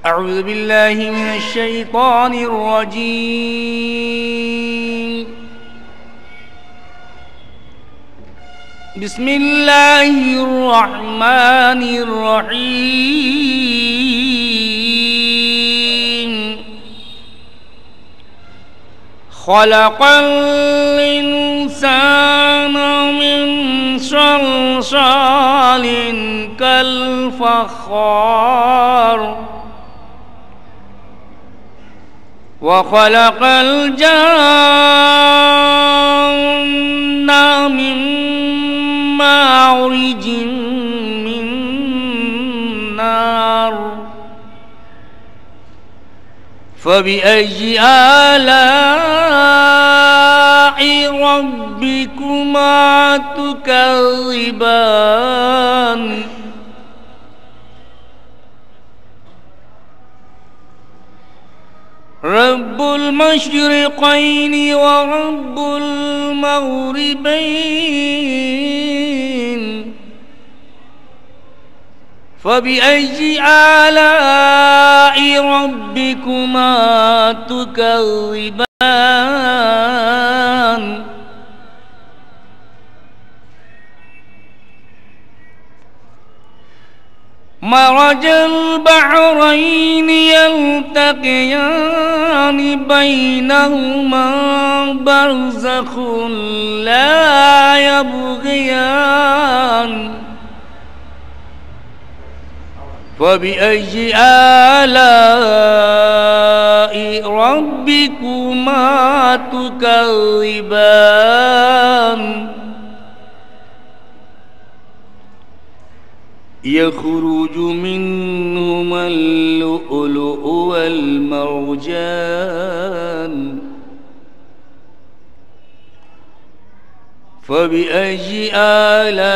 أعوذ بالله من الشيطان الرجيم. بسم الله الرحمن الرحيم. خلق الإنسان من صلصال كالفخار وخلق الجن من مارج من نار فبأي آلاء ربكما تكذبان رب المشرقين ورب المغربين فبأي آلاء ربكما تكذبان مرج البحرين يلتقيان بينهما برزخ لا يبغيان فبأي آلاء ربكما تكذبان يخرج منهما اللؤلؤ والمرجان فبأي آلاء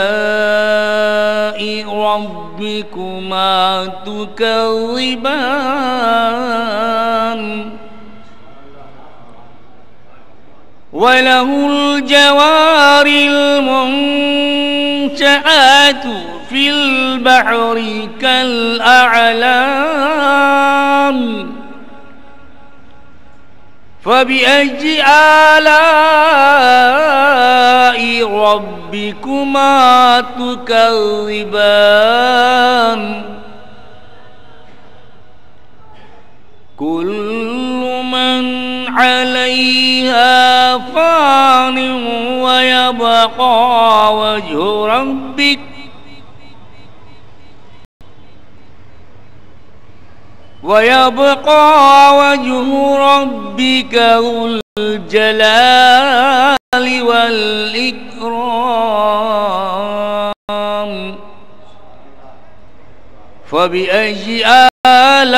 ربكما تكذبان وله الجوار المنشآت في البحر كالأعلام فبأي آلاء ربكما تكذبان كل من عليها فان ويبقى وجه ربك ذو الجلال والإكرام فبأي آلاء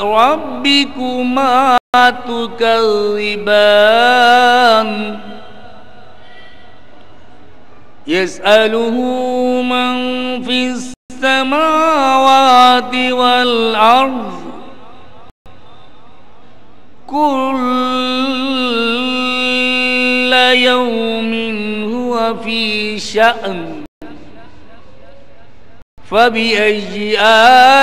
ربكما تكذبان يسأله من في السماوات والأرض كل يوم هو في شأن فبأي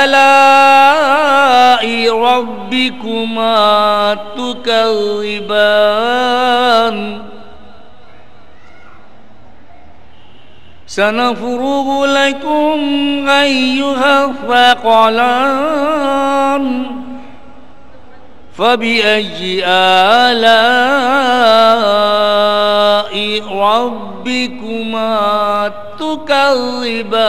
آلاء ربكما تكذبان سنفرغ لكم أيها الثقلان فبأي آلاء ربكما تكذبان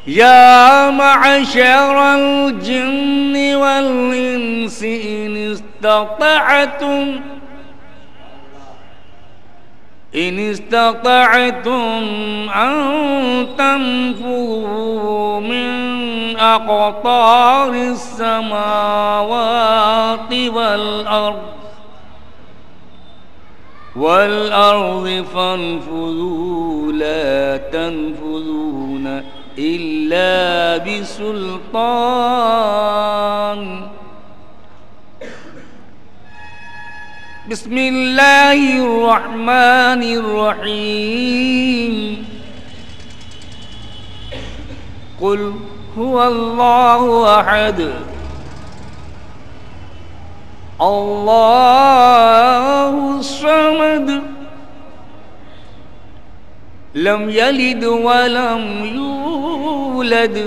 يا معشر الجن والإنس إن استطعتم أن تنفذوا من أقطار السماوات والأرض فانفذوا لا تنفذون إلا بسلطان بسم الله الرحمن الرحيم قل هو اللہ احد اللہ الصمد لم یلد ولم یولد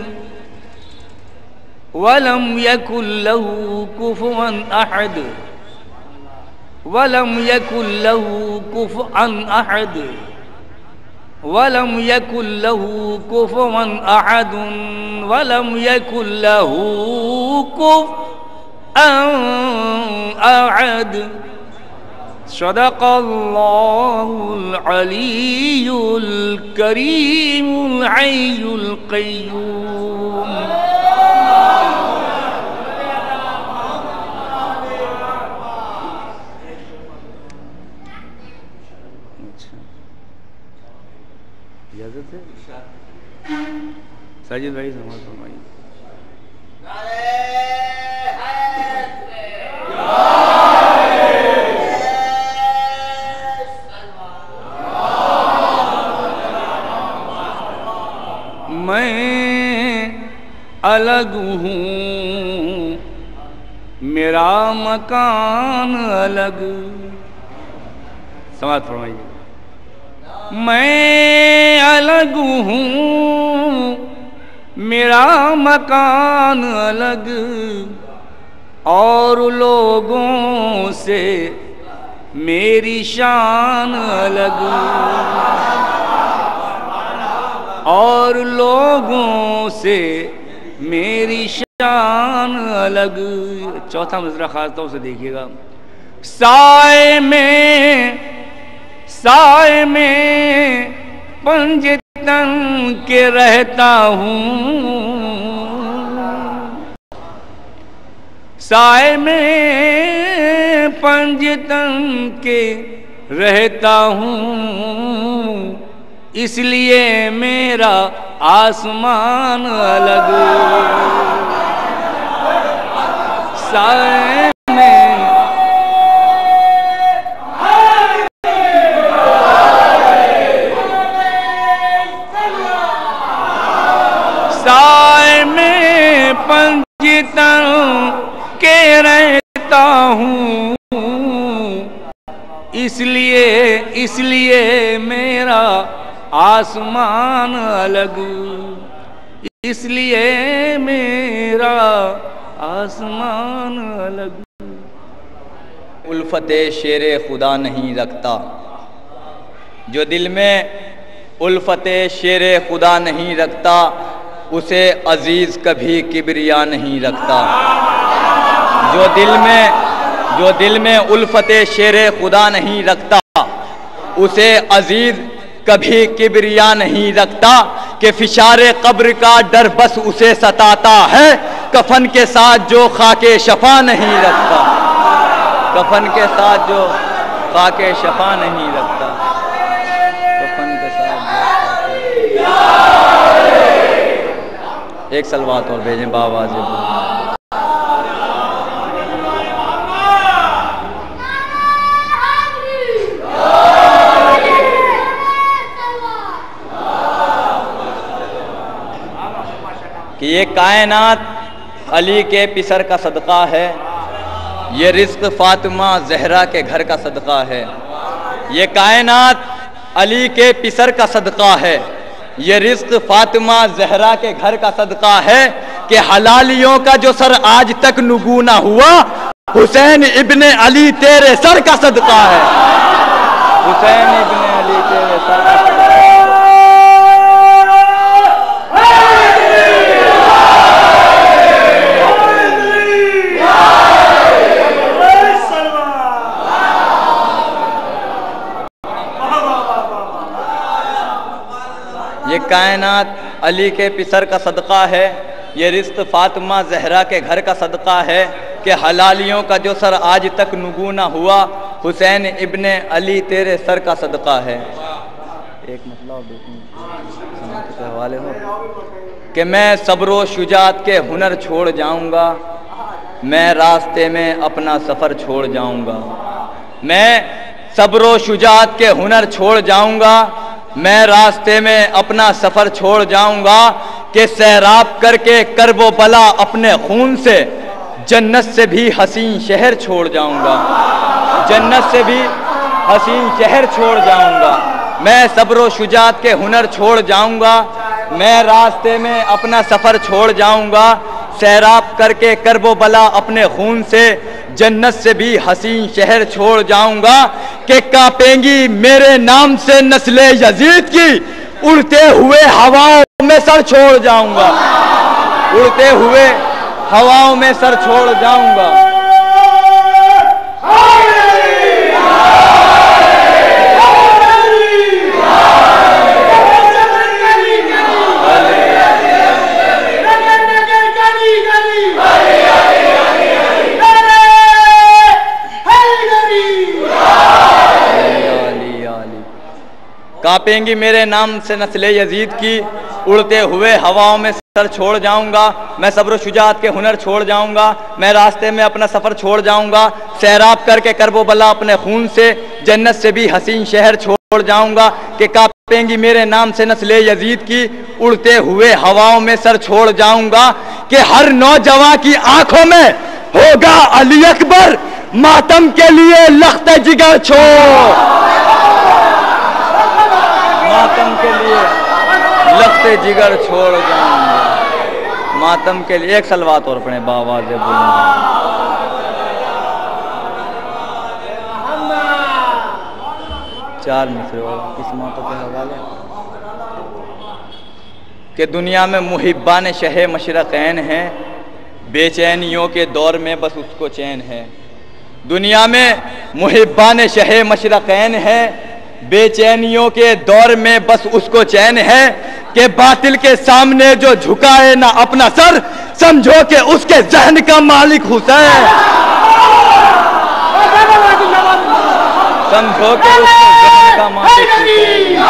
ولم یکن له کفوا احد ولم یکن له کفوا احد ولم یکن له کفوا احد ولم یکن له کفوا احد صدق اللہ العلی الکریم الحی القیوم. اجازت ہے ساجد بھائی سماعت فرمائیے. میں الگ ہوں میرا مکان الگ. سماعت فرمائیے. میں الگ ہوں میرا مکان الگ اور لوگوں سے میری شان الگ اور لوگوں سے میری شان الگ. چوتھا مصرع خاص طور سے دیکھیے گا. سائے میں پنج تن کے رہتا ہوں سائے میں پنج تن کے رہتا ہوں اس لیے میرا آسمان الگ. سائے میں پنج تن کے رہتا ہوں اس لیے میرا آسمان الگ اس لیے میرا آسمان الگ. الفت شیر خدا نہیں رکھتا جو دل میں الفت شیر خدا نہیں رکھتا اسے عزیز کبھی کبریا نہیں رکھتا. جو دل میں الفت شیر خدا نہیں رکھتا اسے عزیز کبھی کبریا نہیں رکھتا کہ فشار قبر کا ڈر بس اسے ستاتا ہے کفن کے ساتھ جو خاک شفا نہیں رکھتا. کفن کے ساتھ جو خاک شفا نہیں رکھتا. کفن کے ساتھ ایک سلوات اور بھیجیں باواز. کہ یہ کائنات علی کے پسر کا صدقہ ہے یہ رزق فاطمہ زہرا کے گھر کا صدقہ ہے. یہ کائنات علی کے پسر کا صدقہ ہے یہ رزق فاطمہ زہرا کے گھر کا صدقہ ہے کہ حلالیوں کا جو سر آج تک نگو نہ ہوا حسین ابن علی تیرے سر کا صدقہ ہے. حسین ابن علی تیرے سر کا صدقہ ہے. یہ کائنات علی کے پسر کا صدقہ ہے یہ رزق فاطمہ زہرا کے گھر کا صدقہ ہے کہ حلالیوں کا جو سر آج تک نگو نہ ہوا حسین ابن علی تیرے سر کا صدقہ ہے. ایک مطلب کے حوالے ہو کہ میں صبر و شجاعت کے ہنر چھوڑ جاؤں گا میں راستے میں اپنا سفر چھوڑ جاؤں گا. میں صبر و شجاعت کے ہنر چھوڑ جاؤں گا میں راستے میں اپنا سفر چھوڑ جاؤں گا کہ سیراب کر کے کرب و بلا اپنے خون سے جنت سے بھی حسین شہر چھوڑ جاؤں گا، جنت سے بھی حسین شہر چھوڑ جاؤں گا، میں صبر و شجاعت کے ہنر چھوڑ جاؤں گا، میں راستے میں اپنا سفر چھوڑ جاؤں گا، سیراب کر کے کرب و بلا اپنے خون سے جنت سے بھی حسین شہر چھوڑ جاؤں گا، کہ کانپیں گی میرے نام سے نسل یزید کی، اڑتے ہوئے ہواؤں میں سر چھوڑ جاؤں گا، اڑتے ہوئے ہواؤں میں سر چھوڑ جاؤں گا۔ کانپیں گی میرے نام سے نسل یزید کی، اڑتے ہوئے ہواؤں میں سر چھوڑ جاؤں گا، میں صبر و شجاعت کے ہنر چھوڑ جاؤں گا، میں راستے میں اپنا سفر چھوڑ جاؤں گا، سیراب کر کے کرب و بلا اپنے خون سے جنت سے بھی حسین شہر چھوڑ جاؤں گا، کہ کانپیں گی میرے نام سے نسل یزید کی، اڑتے ہوئے ہواؤں میں سر چھوڑ جاؤں گا، کہ ہر نوجوان کی آنکھوں میں ہوگا علی اکبر، ماتم کے لیے لخت جگر چھوڑ، ماتم کے لیے لخت جگر چھوڑ جاؤں گا، ماتم کے لیے۔ ایک سلوات اور پڑھیں باواز بلند، چار مصرے اور کس ماتوں کے حوالے، کہ دنیا میں محبان شہ مشرقین ہیں، بے چینیوں کے دور میں بس اس کو چین ہے، دنیا میں محبان شہ مشرقین ہیں، بے چینیوں کے دور میں بس اس کو چین ہے، کہ باطل کے سامنے جو جھکائے نہ اپنا سر، سمجھو کہ اس کے ذہن کا مالک حسین، سمجھو کہ اس کے ذہن کا مالک حسین۔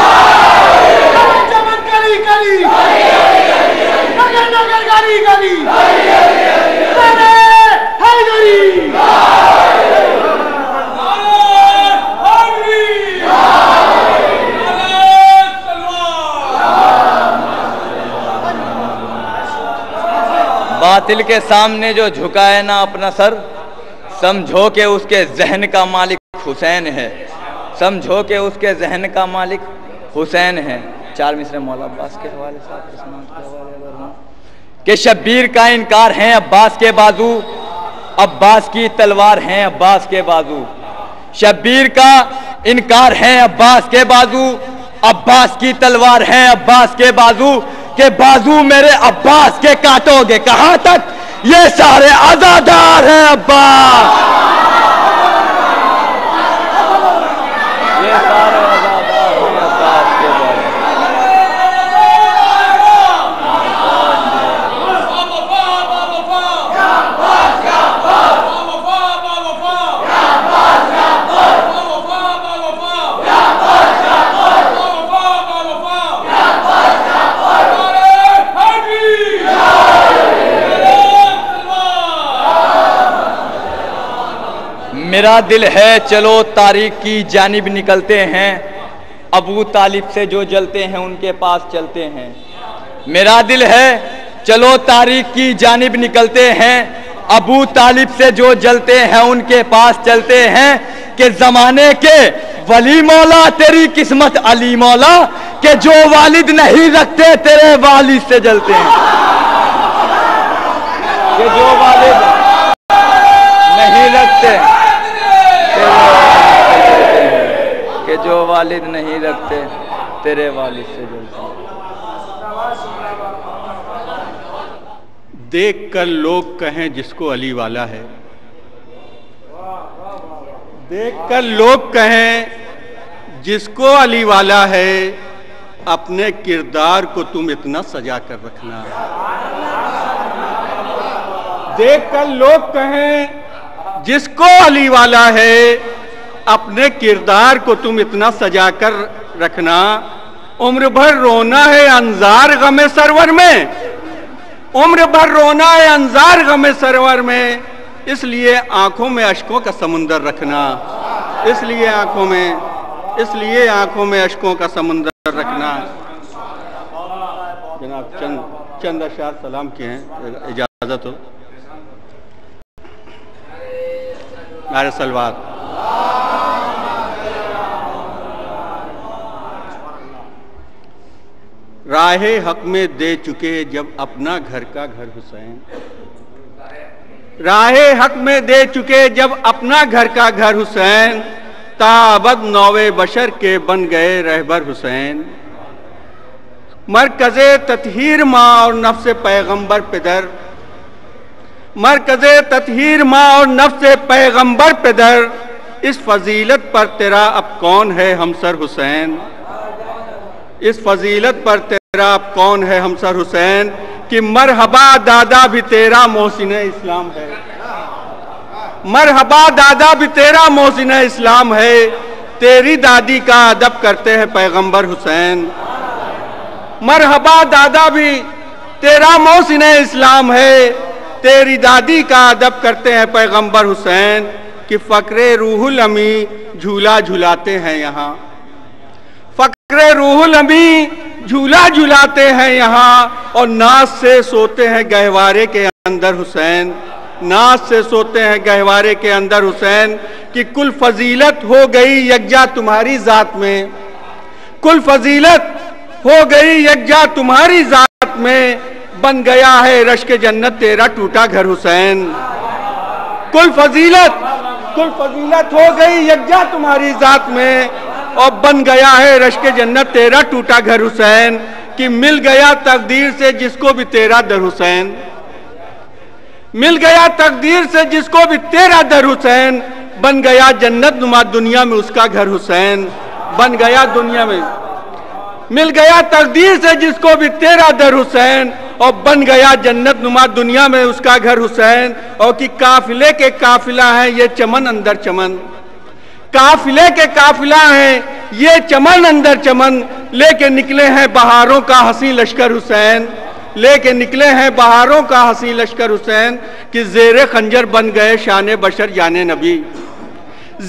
باطل کے سامنے جو جھکائے نہ اپنا سر، سمجھو کہ اس کے ذہن کا مالک حسین ہے، سمجھو کہ اس کے ذہن کا مالک حسین ہے۔ چار مصرے مولا عباس کے حوالے سے، کہ شبیر کا انکار ہیں عباس کے بازو، عباس کی تلوار ہیں عباس کے بازو، شبیر کا انکار ہیں عباس کے بازو، عباس کی تلوار ہیں عباس کے بازو، کہ بازو میرے عباس کے کاٹو گے کہاں تک، یہ سارے عزادار ہیں عباس، یہ سارے عزادار ہیں عباس کے بازو۔ میرا دل ہے چلو تاریخ کی جانب نکلتے ہیں، ابو طالب سے جو جلتے ہیں ان کے پاس چلتے ہیں، میرا دل ہے چلو تاریخ کی جانب نکلتے ہیں، ابو طالب سے جو جلتے ہیں ان کے پاس چلتے ہیں، کہ زمانے کے ولی مولا تیری قسمت علی مولا، کہ جو والد نہیں رکھتے تیرے والد سے جلتے ہیں، کہ جو والد نہیں رکھتے، کہ جو والد نہیں رکھتے تیرے والد سے جلتے ہیں۔ دیکھ کر لوگ کہیں جس کو علی والا ہے، دیکھ کر لوگ کہیں جس کو علی والا ہے، اپنے کردار کو تم اتنا سجا کر رکھنا، دیکھ کر لوگ کہیں جس کو علی والا ہے، اپنے کردار کو تم اتنا سجا کر رکھنا، عمر بھر رونا ہے انظار غم سرور میں، عمر بھر رونا ہے انظار غم سرور میں، اس لیے آنکھوں میں اشکوں کا سمندر رکھنا، اس لیے آنکھوں میں اشکوں کا سمندر رکھنا۔ جناب چند اشعار سلام کے ہیں، اجازت ہو؟ نعرہ سلوات۔ راہ حق میں دے چکے جب اپنا گھر کا گھر حسین، راہ حق میں دے چکے جب اپنا گھر کا گھر حسین، تابد نوے بشر کے بن گئے رہبر حسین، مرکز تطہیر ماں اور نفس پیغمبر پدر، مرکز تطہیر ماں اور نفس پیغمبر پدر، اس فضیلت پر تیرا اب کون ہے ہمسر حسین، اس فضیلت پر تیرا اب کون ہے ہمسر حسین، کہ مرحبا دادا بھی تیرا محسن اسلام ہے، مرحبا دادا بھی تیرا محسن اسلام ہے، تیری دادی کا ادب کرتے ہیں پیغمبر حسین، مرحبا دادا بھی تیرا محسن اسلام ہے، تیری دادی کا ادب کرتے ہیں پیغمبر حسین، کہ فقر روح الامی جھولا جھولاتے ہیں یہاں، فقر روح الامی جھولا جھولاتے ہیں یہاں، اور ناز سے سوتے ہیں گہوارے کے اندر حسین، ناز سے سوتے ہیں گہوارے کے اندر حسین، کہ کل فضیلت ہو گئی یکجا تمہاری ذات میں، کل فضیلت ہو گئی یکجا تمہاری ذات میں، بن گیا ہے رشک جنت تیرا ٹوٹا گھر حسین، کل فضیلت ہو گئی یکجا تمہاری ذات میں، اور بن گیا ہے رشک جنت تیرا ٹوٹا گھر حسین، کہ مل گیا تقدیر سے جس کو بھی تیرا در حسین، مل گیا تقدیر سے جس کو بھی تیرا در حسین، بن گیا جنت نما دنیا میں اس کا گھر حسین، بن گیا دنیا میں، مل گیا تقدیر سے جس کو بھی تیرا در حسین، اور بن گیا جنت نما دنیا میں اس کا گھر حسین، اور کہ قافلے کے قافلہ ہیں یہ چمن اندر چمن، قافلے کے قافلہ ہیں یہ چمن اندر چمن، لے کے نکلے ہیں بہاروں کا حسین لشکر حسین، لے کے نکلے ہیں بہاروں کا حسین لشکر حسین، کہ زیر خنجر بن گئے شان بشر جان نبی،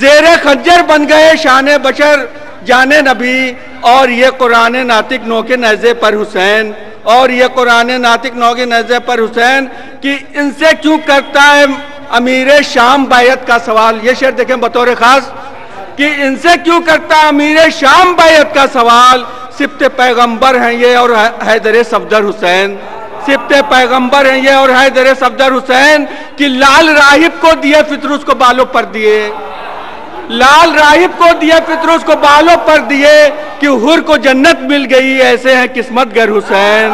زیر خنجر بن گئے شان بشر جان نبی، اور یہ قرآن ناطق نو کے نیزے پر حسین، اور یہ قرآن ناطق نو کے نیزے پر حسین، کہ ان سے کیوں کرتا ہے امیر شام بیعت کا سوال، یہ شعر دیکھیں بطور خاص، کہ ان سے کیوں کرتا امیر شام بیعت کا سوال، سبت پیغمبر ہیں یہ اور حیدر صفدر حسین، سبت پیغمبر ہیں یہ اور حیدر صفدر حسین، کہ لال راہب کو دیے فطروس کو بالوں پر دیے، لال راہب کو دیے فطروس کو بالوں پر دیے، کہ حر کو جنت مل گئی ایسے ہیں قسمت گر حسین،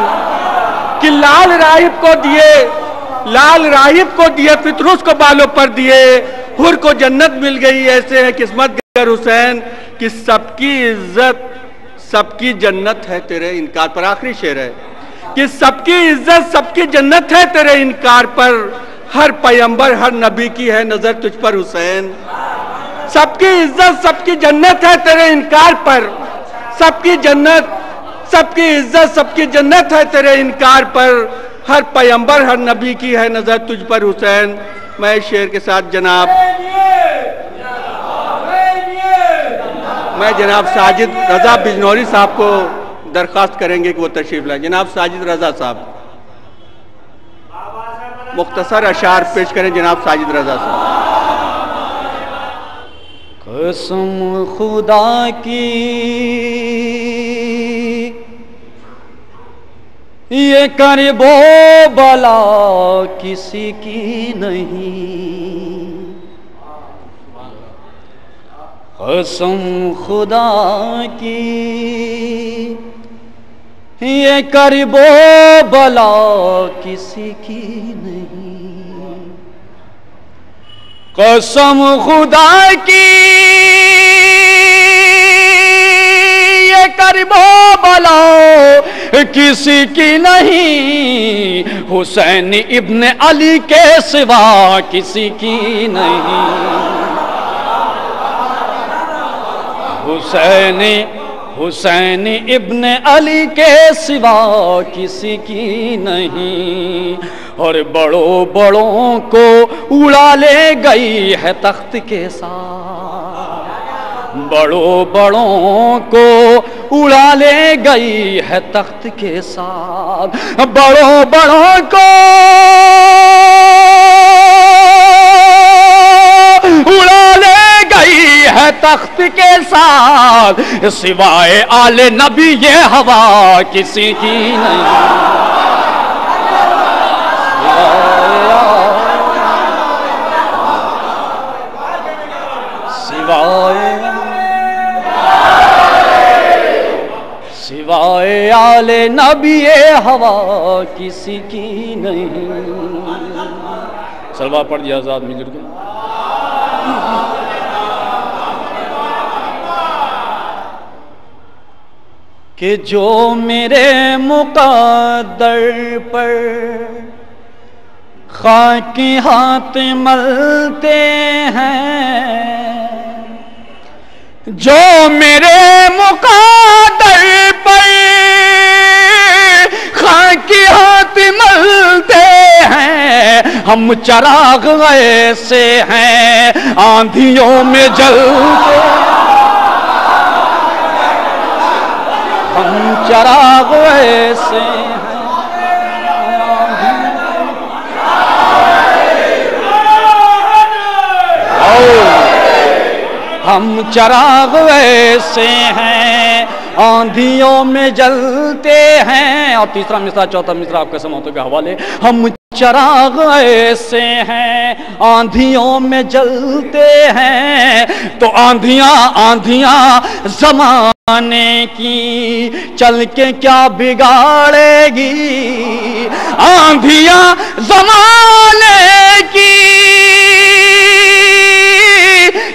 کہ لال راہب کو دیے، لال راہب کو دیے فطروس کو بالوں پر دیے، حر کو جنت مل گئی ایسے ہیں قسمت گر حسین، کہ سب کی عزت سب کی جنت ہے تیرے انکار پر، آخری شعر ہے، کہ سب کی عزت سب کی جنت ہے تیرے انکار پر، ہر پیغمبر ہر نبی کی ہے نظر تجھ پر حسین، سب کی عزت سب کی جنت ہے تیرے انکار پر، سب کی جنت سب کی عزت سب کی جنت ہے تیرے انکار پر، ہر پیغمبر ہر نبی کی ہے نظر تجھ پر حسین۔ میں اس شعر کے ساتھ جناب ساجد رضا بجنوری صاحب کو درخواست کریں گے کہ وہ تشریف لائیں۔ جناب ساجد رضا صاحب مختصر اشعار پیش کریں۔ جناب ساجد رضا صاحب۔ قسم خدا کی یہ کرب و بلا کسی کی نہیں، قسم خدا کی یہ کرب و بلا کسی کی نہیں، قسم خدا کی یہ کرب و بلا کسی کی نہیں، حسین ابن علی کے سوا کسی کی نہیں، حسین ابن علی کے سوا کسی کی نہیں، اور بڑوں بڑوں کو اڑا لے گئی ہے تخت کے ساتھ، بڑوں بڑوں کو اڑا لے گئی ہے تخت کے ساتھ، بڑوں بڑوں کو اڑا لے گئی ہے تخت کے ساتھ، سوائے آل نبی یہ ہوا کسی کی نہیں، سوائے آل نبی یہ ہوا کسی کی نہیں۔ سلوات پڑھ دیا آزاد مل جل کے۔ کہ جو میرے مقدر پر خاک ہاتھ ملتے ہیں، جو میرے مقدر پر خاک ہاتھ ملتے ہیں، ہم چراغ ایسے ہیں آندھیوں میں جلتے، ہم چراغ ایسے ہیں، ہم چراغ ایسے ہیں آندھیوں میں جلتے ہیں۔ اور تیسرا مصرع چوتھا مصرع آپ کے سماعتوں کے حوالے، ہم چراغ ایسے ہیں آندھیوں میں جلتے ہیں، تو آندھیاں زمانے کی چل کے کیا بگاڑے گی، آندھیاں زمانے کی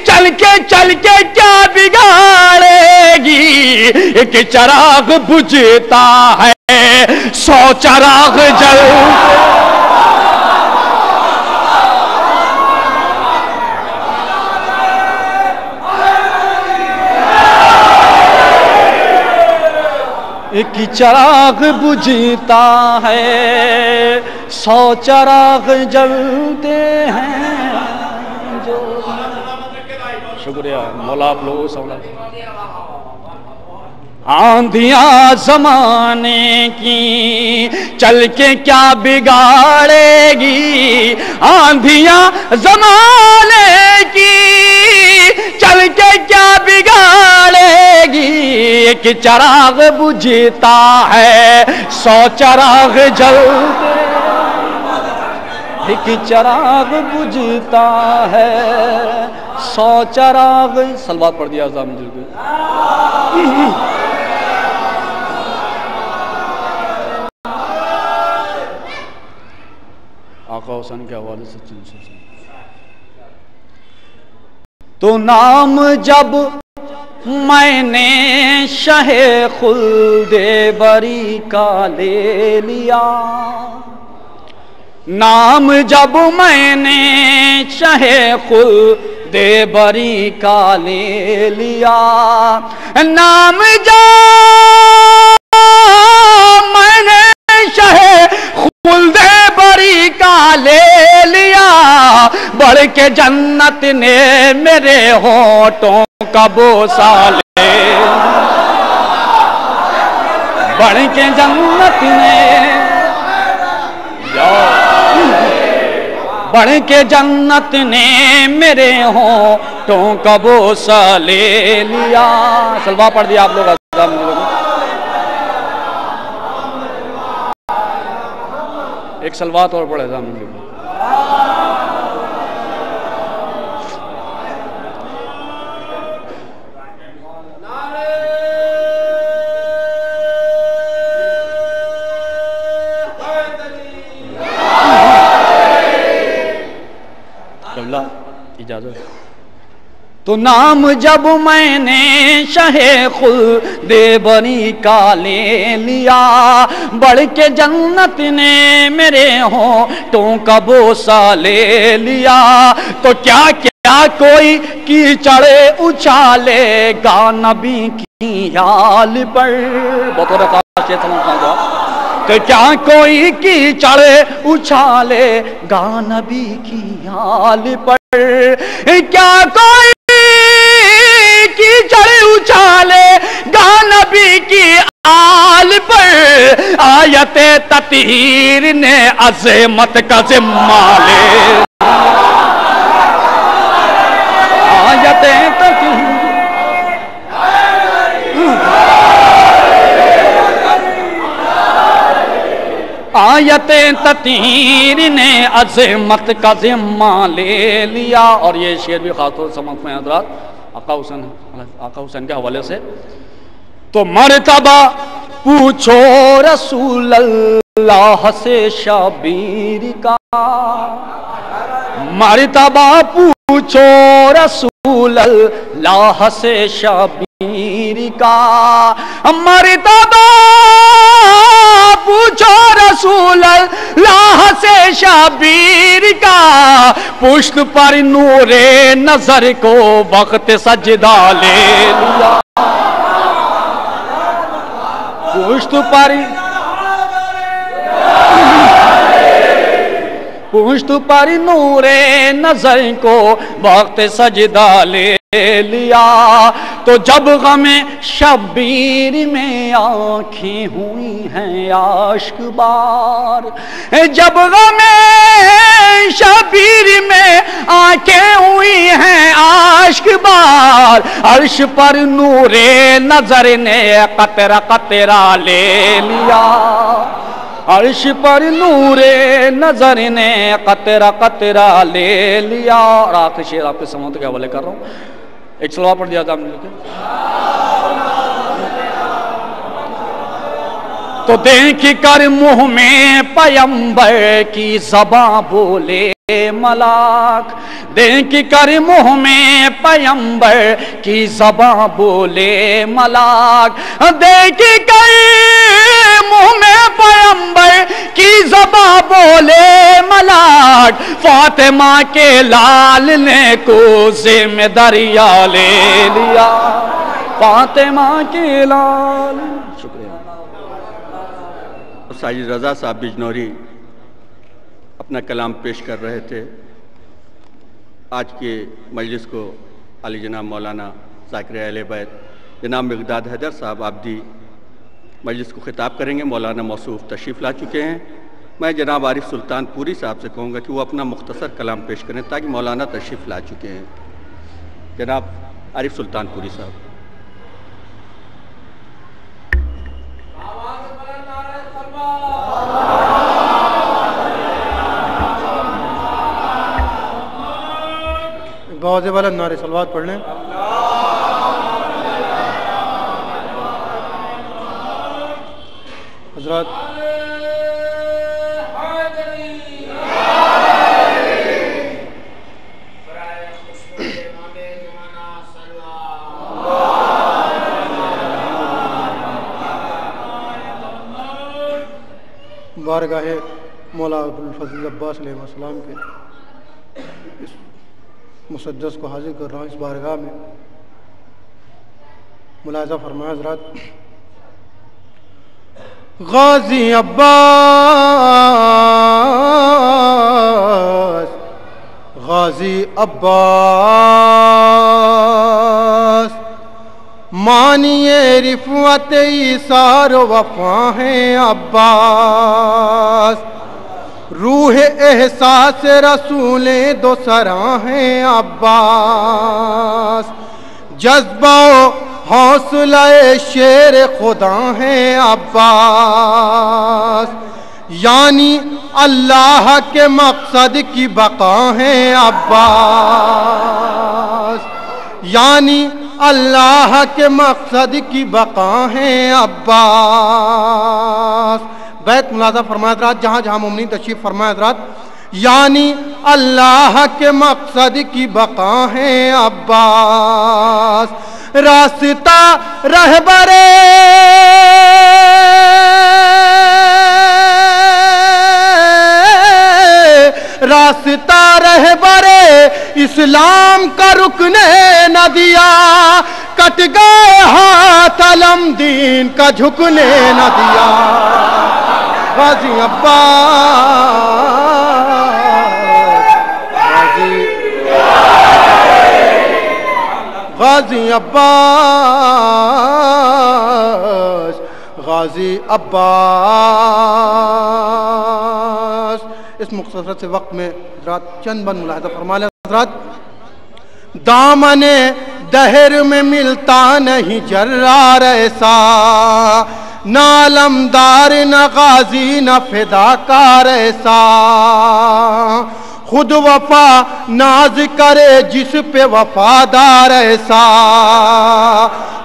چل کے کیا بگاڑے گی، ایک چراغ بجھتا ہے 100 چراغ جلتے، ایک چراغ بجھتا ہے 100 چراغ جلتے ہیں۔ شکریہ مولا آپ لوگوں سے۔ آندھیاں زمانے کی چل کے کیا بگاڑے گی، آندھیاں زمانے کی چل کے کیا بگاڑے گی، ایک چراغ بجھتا ہے 100 چراغ جلتے، ایک چراغ بجھتا ہے 100 چراغ۔ سلوات پڑھ دیا اعظم جل کے۔ آقا حسین کے حوالے سے چند سے تو نام جب میں نے شہ خلد بری کا لے لیا، نام جب میں نے شہ خلد بری کا لے لیا، نام جب میں نے شہ خلد بری کا لے لیا، بڑھ کے جنت نے میرے ہونٹوں کا بوسہ لے، بڑھ کے جنت نے، بڑھ کے جنت نے میرے ہونٹوں کا بوسہ لے لیا۔ سلوہ پڑھ دیا آپ لوگ۔ ایک سلوات اور پڑھے اعظم لوگ۔ اجازت تو نام جب میں نے شہ خلد بری کا لے لیا، بڑھ کے جنت نے میرے ہونٹوں کا بوسہ لے لیا، تو کیا کوئی کیچڑ اچھالے گا نبی کی یال پر، بطور خاص تو کیا کوئی کیچڑ اچھالے گا نبی کی یال پر، کیا کوئی کیچڑ اچھالے گا نبی آیت تطہیر نے عظمت کا ذمہ لے، آیت تطہیر آیت تطہیر نے عظمت کا ذمہ لے لیا۔ اور یہ شعر بھی خاص طور سے سمجھتے ہیں حضرات آقا حسین کے حوالے سے۔ تو مرتبہ پوچھو رسول اللہ سے شبیر کا، مرتبہ پوچھو رسول اللہ سے شبیر کا، مرتبہ پوچھو رسول اللہ سے شبیر کا، پشت پر نور نظر کو وقت سجدہ لے لیا، پشت پر نور نظر کو وقت سجدہ لے لیا۔ تو جب غم شبیر میں آنکھیں ہوئی ہیں عاشق بار، جب غم شبیر میں آنکھیں ہوئی ہیں عاشق بار، عرش پر نور نظر نے قطرہ قطرہ لے لیا، عرش پر نور نظر نے قطرہ قطرہ لے لیا۔ اور آخری شعر آپ کے سماعت کے حوالے کر رہا ہوں، ایک صلوات پڑھ دیا تھا ہم نے لکھے۔ تو دیکھ کر منہ میں پیمبر کی زباں بولے ملاک، دیکھ کر منہ میں پیمبر کی زباں بولے ملاک، دیکھ کر منہ میں پیمبر کی زباں بولے ملاک، فاطمہ کے لال نے کوزے میں دریا لے لیا، فاطمہ کے لال۔ شکریہ۔ ساجد رضا صاحب بجنوری اپنا کلام پیش کر رہے تھے۔ آج کے مجلس کو علی جناب مولانا ذاکر اہل بیت جناب مقداد حیدر صاحب عابدی مجلس کو خطاب کریں گے۔ مولانا موصوف تشریف لا چکے ہیں۔ میں جناب عارف سلطان پوری صاحب سے کہوں گا کہ وہ اپنا مختصر کلام پیش کریں تاکہ مولانا تشریف لا چکے ہیں۔ جناب عارف سلطان پوری صاحب۔ بہت والا نعرے صلوات پڑھ لیں۔ حضرات بارگاہ مولا ابوالفضل عباس علیہ السلام کے اس مسجد کو حاضر کر رہا ہوں۔ اس بارگاہ میں ملاحظہ فرمائے حضرات، غازی عباس، غازی عباس، مانیے رفعت ایثار و وفا ہیں عباس، روح احساس رسول دو سراں ہیں عباس، جذبہ و حوصلہ شیر خدا ہیں عباس، یعنی اللہ کے مقصد کی بقا ہیں عباس، یعنی اللہ کے مقصد کی بقا ہیں عباس۔ بیت ملاحظہ فرمائے حضرات، جہاں جہاں مومنین تشریف فرمائے حضرات، یعنی اللہ کے مقصد کی بقا ہیں عباس، راستہ رہبرے راستہ رہبرے اسلام کا رکن نہ دیا، کٹ گئے ہاتھ علم دین کا جھکنے نہ دیا، غازی عباس، غازی عباس، غازی عباس. اس مختصر سے وقت میں حضرات چند بند ملاحظہ فرما لیں. حضرات دامن دہر میں ملتا نہیں جرار ایسا، نہ علمدار نہ غازی نہ فداکار ایسا، خود وفا ناز کرے جس پہ وفادار ایسا،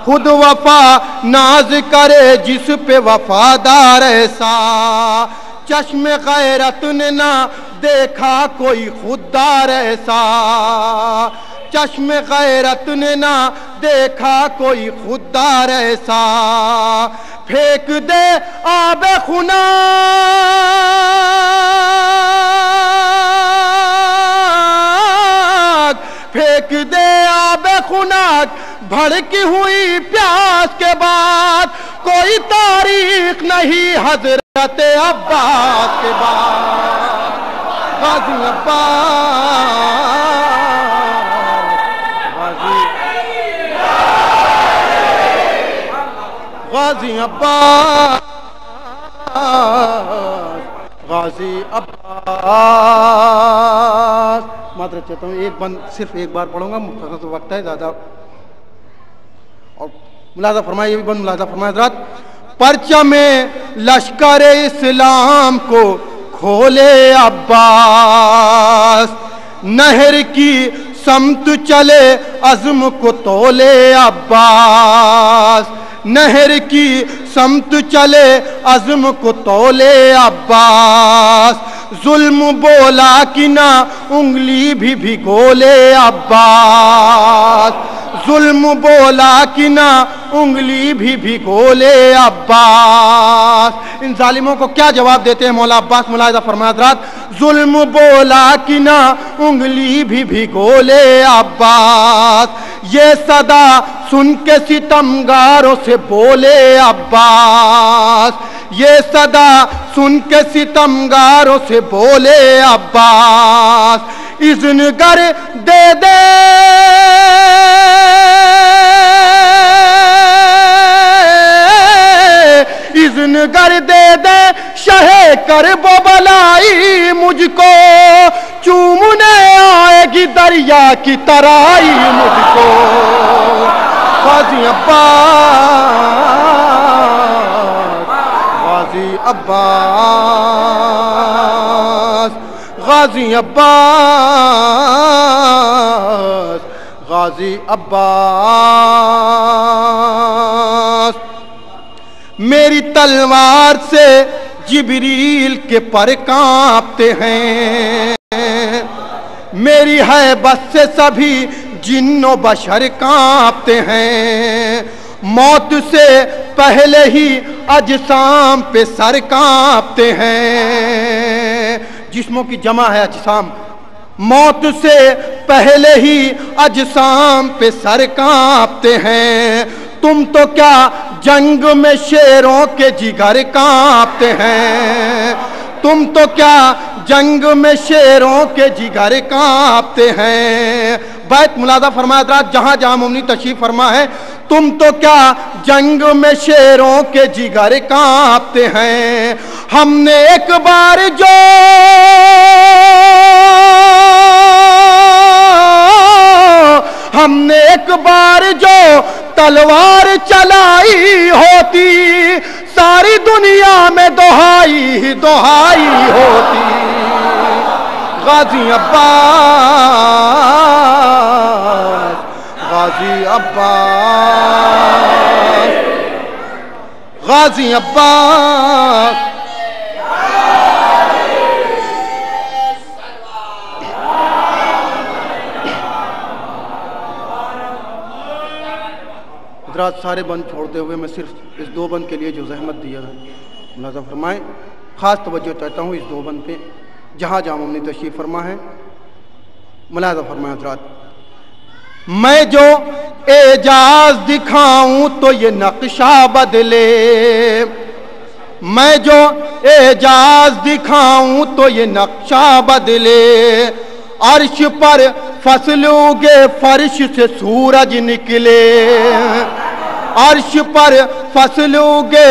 خود وفا ناز کرے جس پہ وفادار ایسا، چشم غیرت نے نہ دیکھا کوئی خوددار ایسا، چشم غیرت نے نہ دیکھا کوئی خوددار ایسا، پھینک دے آب خناک، پھینک دے آب خناک بھڑکی ہوئی پیاس کے بعد، کوئی تاریخ نہیں حضرت عباس کے بعد. غازی عباس، غازی عباس، غازی عباس. معذرت چاہتا ہوں، ایک بند صرف ایک بار پڑھوں گا، مختصر وقت ہے زیادہ. اور ملاحظہ فرمائے، یہ بھی بند ملاحظہ فرمائے حضرات. پرچم لشکر اسلام کو کھولے عباس، نہر کی سمت چلے عزم کو تولے عباس، نہر کی سمت چلے عزم کو تولے عباس، ظلم بولا کہ نہ انگلی بھی بھگولے عباس، ظلم بولا کہ نہ انگلی بھی بھگولے عباس. ان ظالموں کو کیا جواب دیتے ہیں مولا عباس؟ ملاحظہ فرمائے حضرات. ظلم بولا کہ نہ انگلی بھی بھگولے عباس، یہ صدا سن کے ستمگاروں سے بولے عباس، یہ صدا سن کے ستمگاروں سے بولے عباس. اذن گر دے دے اذن گر دے دے شہ کرب و بلائی، مجھ کو چومنے آئے گی دریا کی ترائی مجھ کو. غازی عباس، غازی عباس، غازی عباس، غازی عباس. میری تلوار سے جبریل کے پر کانپتے ہیں، میری ہیبت سے سبھی جن و بشر کانپتے ہیں، موت سے پہلے ہی اجسام پہ سر کانپتے ہیں. جسموں کی جمع ہے اجسام. موت سے پہلے ہی اجسام پہ سر کانپتے ہیں. تم تو کیا جنگ میں شیروں کے جگر کانپتے ہیں، تم تو کیا جنگ میں شیروں کے جگر کانپتے ہیں. بیت ملاحظہ فرمایا حضرات جہاں جہاں مومنی تشریف فرما ہے. تم تو کیا جنگ میں شیروں کے جگر کانپتے ہیں. ہم نے ایک بار جو ہم نے ایک بار جو تلوار چلائی ہوتی، ساری دنیا میں دہائی ہی دہائی ہوتی. غازی عباس، غازی عباس، غازی عباس. حضرات سارے بند چھوڑتے ہوئے میں صرف اس دو بند کے لیے جو زحمت دیا ہے ملاحظہ فرمائیں. خاص توجہ چاہتا ہوں اس دو بند پہ جہاں جہاں مومنی تشریف فرما ہے. ملاحظہ فرمائیں حضرات. میں جو اعجاز دکھاؤں تو یہ نقشہ بدلے، میں جو اعجاز دکھاؤں تو یہ نقشہ بدلے. عرش پر فصل اگے فرش سے سورج نکلے، عرش پر فصل اگے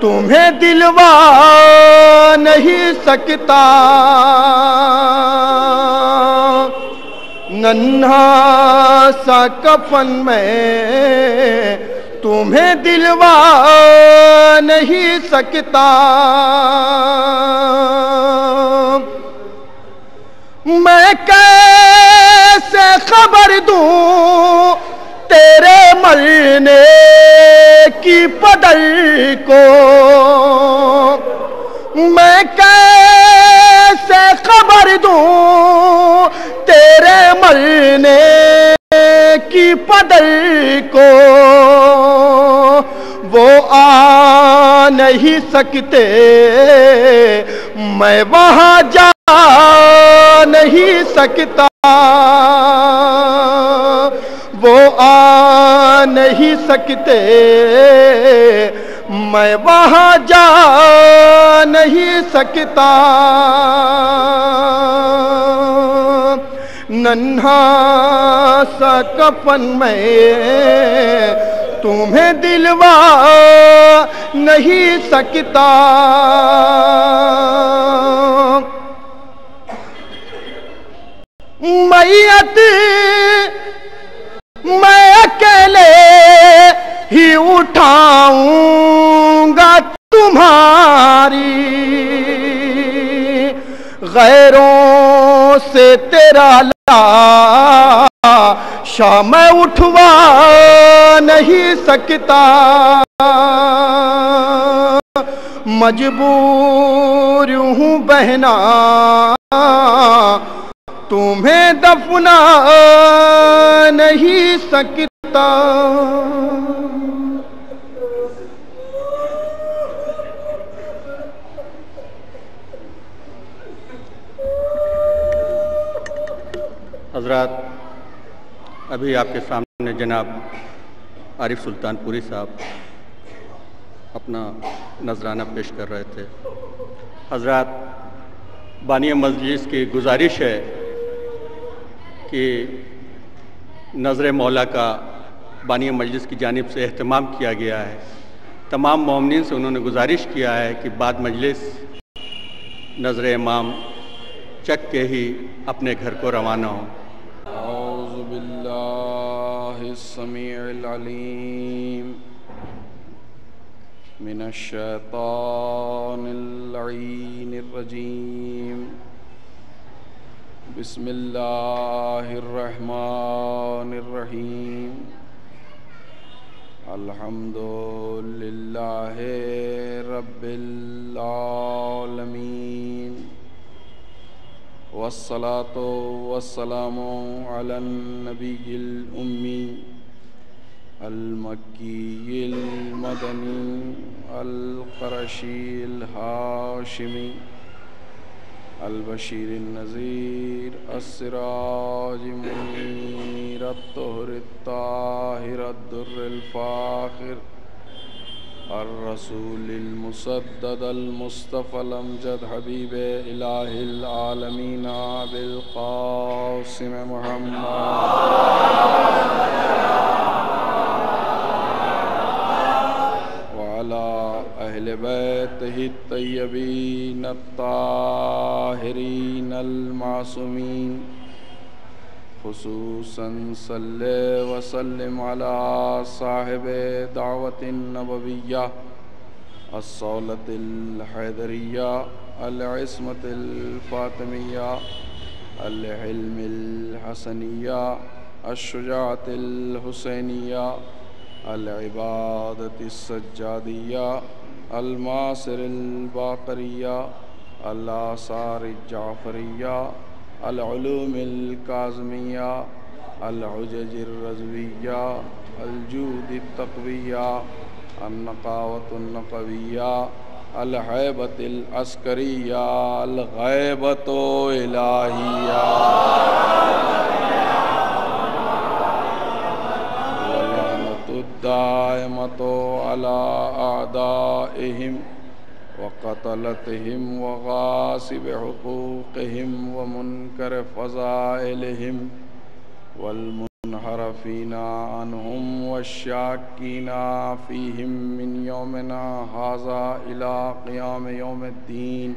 تمہیں دلوا نہیں سکتا، ننھا سا کفن میں تمہیں دلوا نہیں سکتا، میں کیسے خبر دوں تیرے مرنے کی پدر کو، میں کیسے خبر دوں تیرے مرنے کی پدر کو، وہ آ نہیں سکتے میں وہاں جا نہیں سکتا، وہ آ نہیں سکتے میں وہاں جا نہیں سکتا، ننھا سا کفن میں تمہیں دلوا نہیں سکتا، میت میں اکیلے ہی اٹھاؤں گا تمہاری، غیروں سے تیرا لاشا میں اٹھوا نہیں سکتا، مجبور ہوں بہنا تمہیں دفنا نہیں سکتا۔ حضرات، ابھی آپ کے سامنے جناب عارف سلطان پوری صاحب اپنا نذرانہ پیش کر رہے تھے۔ حضرات، بانی مجلس کی گزارش ہے کہ نظر مولا کا بانی مجلس کی جانب سے اہتمام کیا گیا ہے۔ تمام مومنین سے انہوں نے گزارش کیا ہے کہ بعد مجلس نظر امام چک کے ہی اپنے گھر کو روانہ ہوں۔ اعوذ باللہ السمیع العلیم من الشیطان اللعین الرجیم، بسم اللہ الرحمن الرحیم، الحمد للہ رب العالمین، والصلاة والسلام علی النبی الأمی المکی المدنی القرشی الہاشمی البشیر النذیر السراج منیر الطہر الطاہر الدر الفاخر الرسول المسدد المصطفى الامجد حبیب الہ العالمین بالقاسم محمد اہل بیتہ الطیبین الطاہرین المعصومین، خصوصاً صلی وسلم علی صاحب دعوت النبویہ الصولۃ الحیدریہ العصمۃ الفاطمیہ الحلم الحسنیہ الشجاعۃ الحسینیہ العبادت السجادیہ الماصر الباقریہ الآثار الجعفریہ العلوم الکاظمیہ الحجج الرضویہ الجود التقویہ النقاوۃ النقویہ الہیبۃ العسکریہ الغیبۃ الہیہ الدائمۃ علی اعدائہم وقتلتہم وغاصب حقوقہم ومنکر فضائلہم منحرفین عنہم والشاکین فیہم من یومنا ھذا الی قیام یوم الدین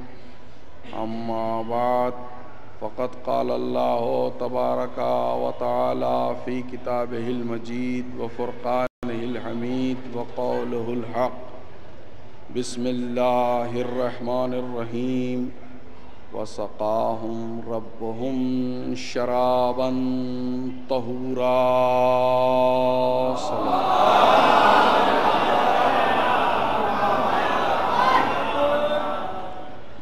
اما بعد فقد قال اللہ تبارک و تعالی فی کتابہ المجید وفرقانہ الحمید وقولہ الحق بسم اللہ الرحمن الرحیم وسقاہم ربہم شرابا طہورا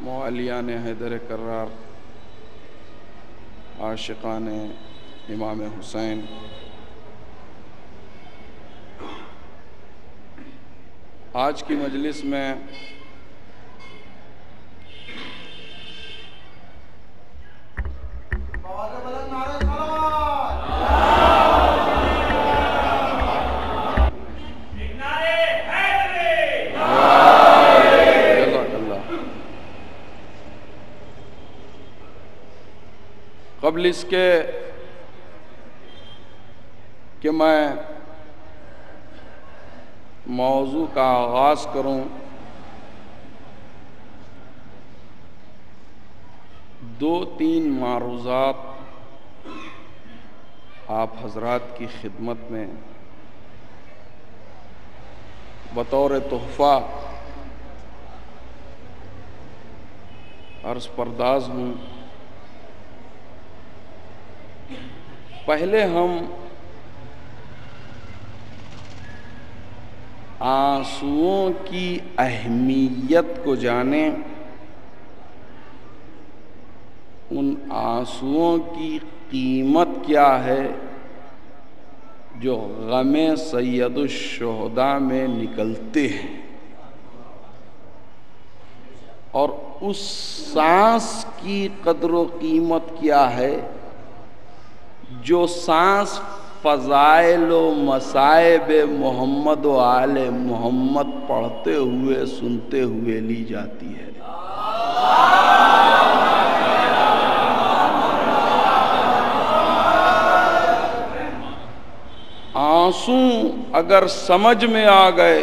موالیان حیدر کرار، عاشقان امام حسین، آج کی مجلس میں قبل اس کے کہ میں موضوع کا آغاز کروں، دو تین معروضات آپ حضرات کی خدمت میں بطور تحفہ عرض پرداز ہوں۔ پہلے ہم آنسوؤں کی اہمیت کو جانیں، ان آنسوؤں کی قیمت کیا ہے جو غم سید الشہداء میں نکلتے ہیں، اور اس سانس کی قدر و قیمت کیا ہے جو سانس فضائل و مصائب محمد و آل محمد پڑھتے ہوئے سنتے ہوئے لی جاتی ہے۔ آنسو اگر سمجھ میں آ گئے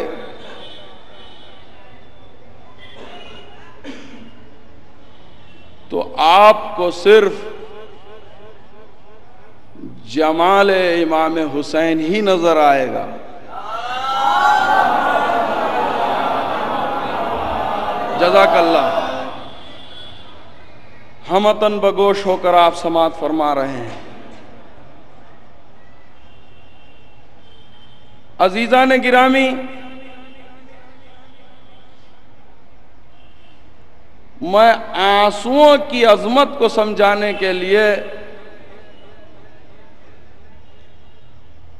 تو آپ کو صرف جمال امام حسین ہی نظر آئے گا۔ جزاک اللہ۔ ہمتن بگوش ہو کر آپ سماعت فرما رہے ہیں۔ عزیزان گرامی، میں آنسوؤں کی عظمت کو سمجھانے کے لیے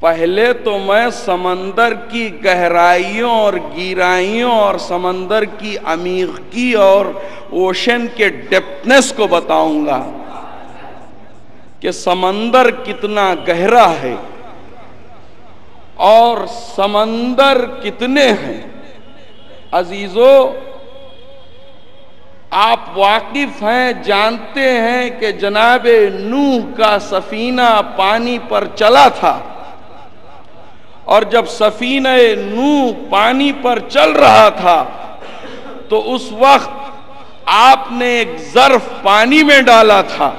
پہلے تو میں سمندر کی گہرائیوں اور گہرائیوں اور سمندر کی عمیقی اور اوشن کے ڈیپتھنس کو بتاؤں گا کہ سمندر کتنا گہرا ہے اور سمندر کتنے ہیں۔ عزیزو، آپ واقف ہیں، جانتے ہیں کہ جناب نوح کا سفینہ پانی پر چلا تھا، اور جب سفینہ نوح پانی پر چل رہا تھا تو اس وقت آپ نے ایک ظرف پانی میں ڈالا تھا،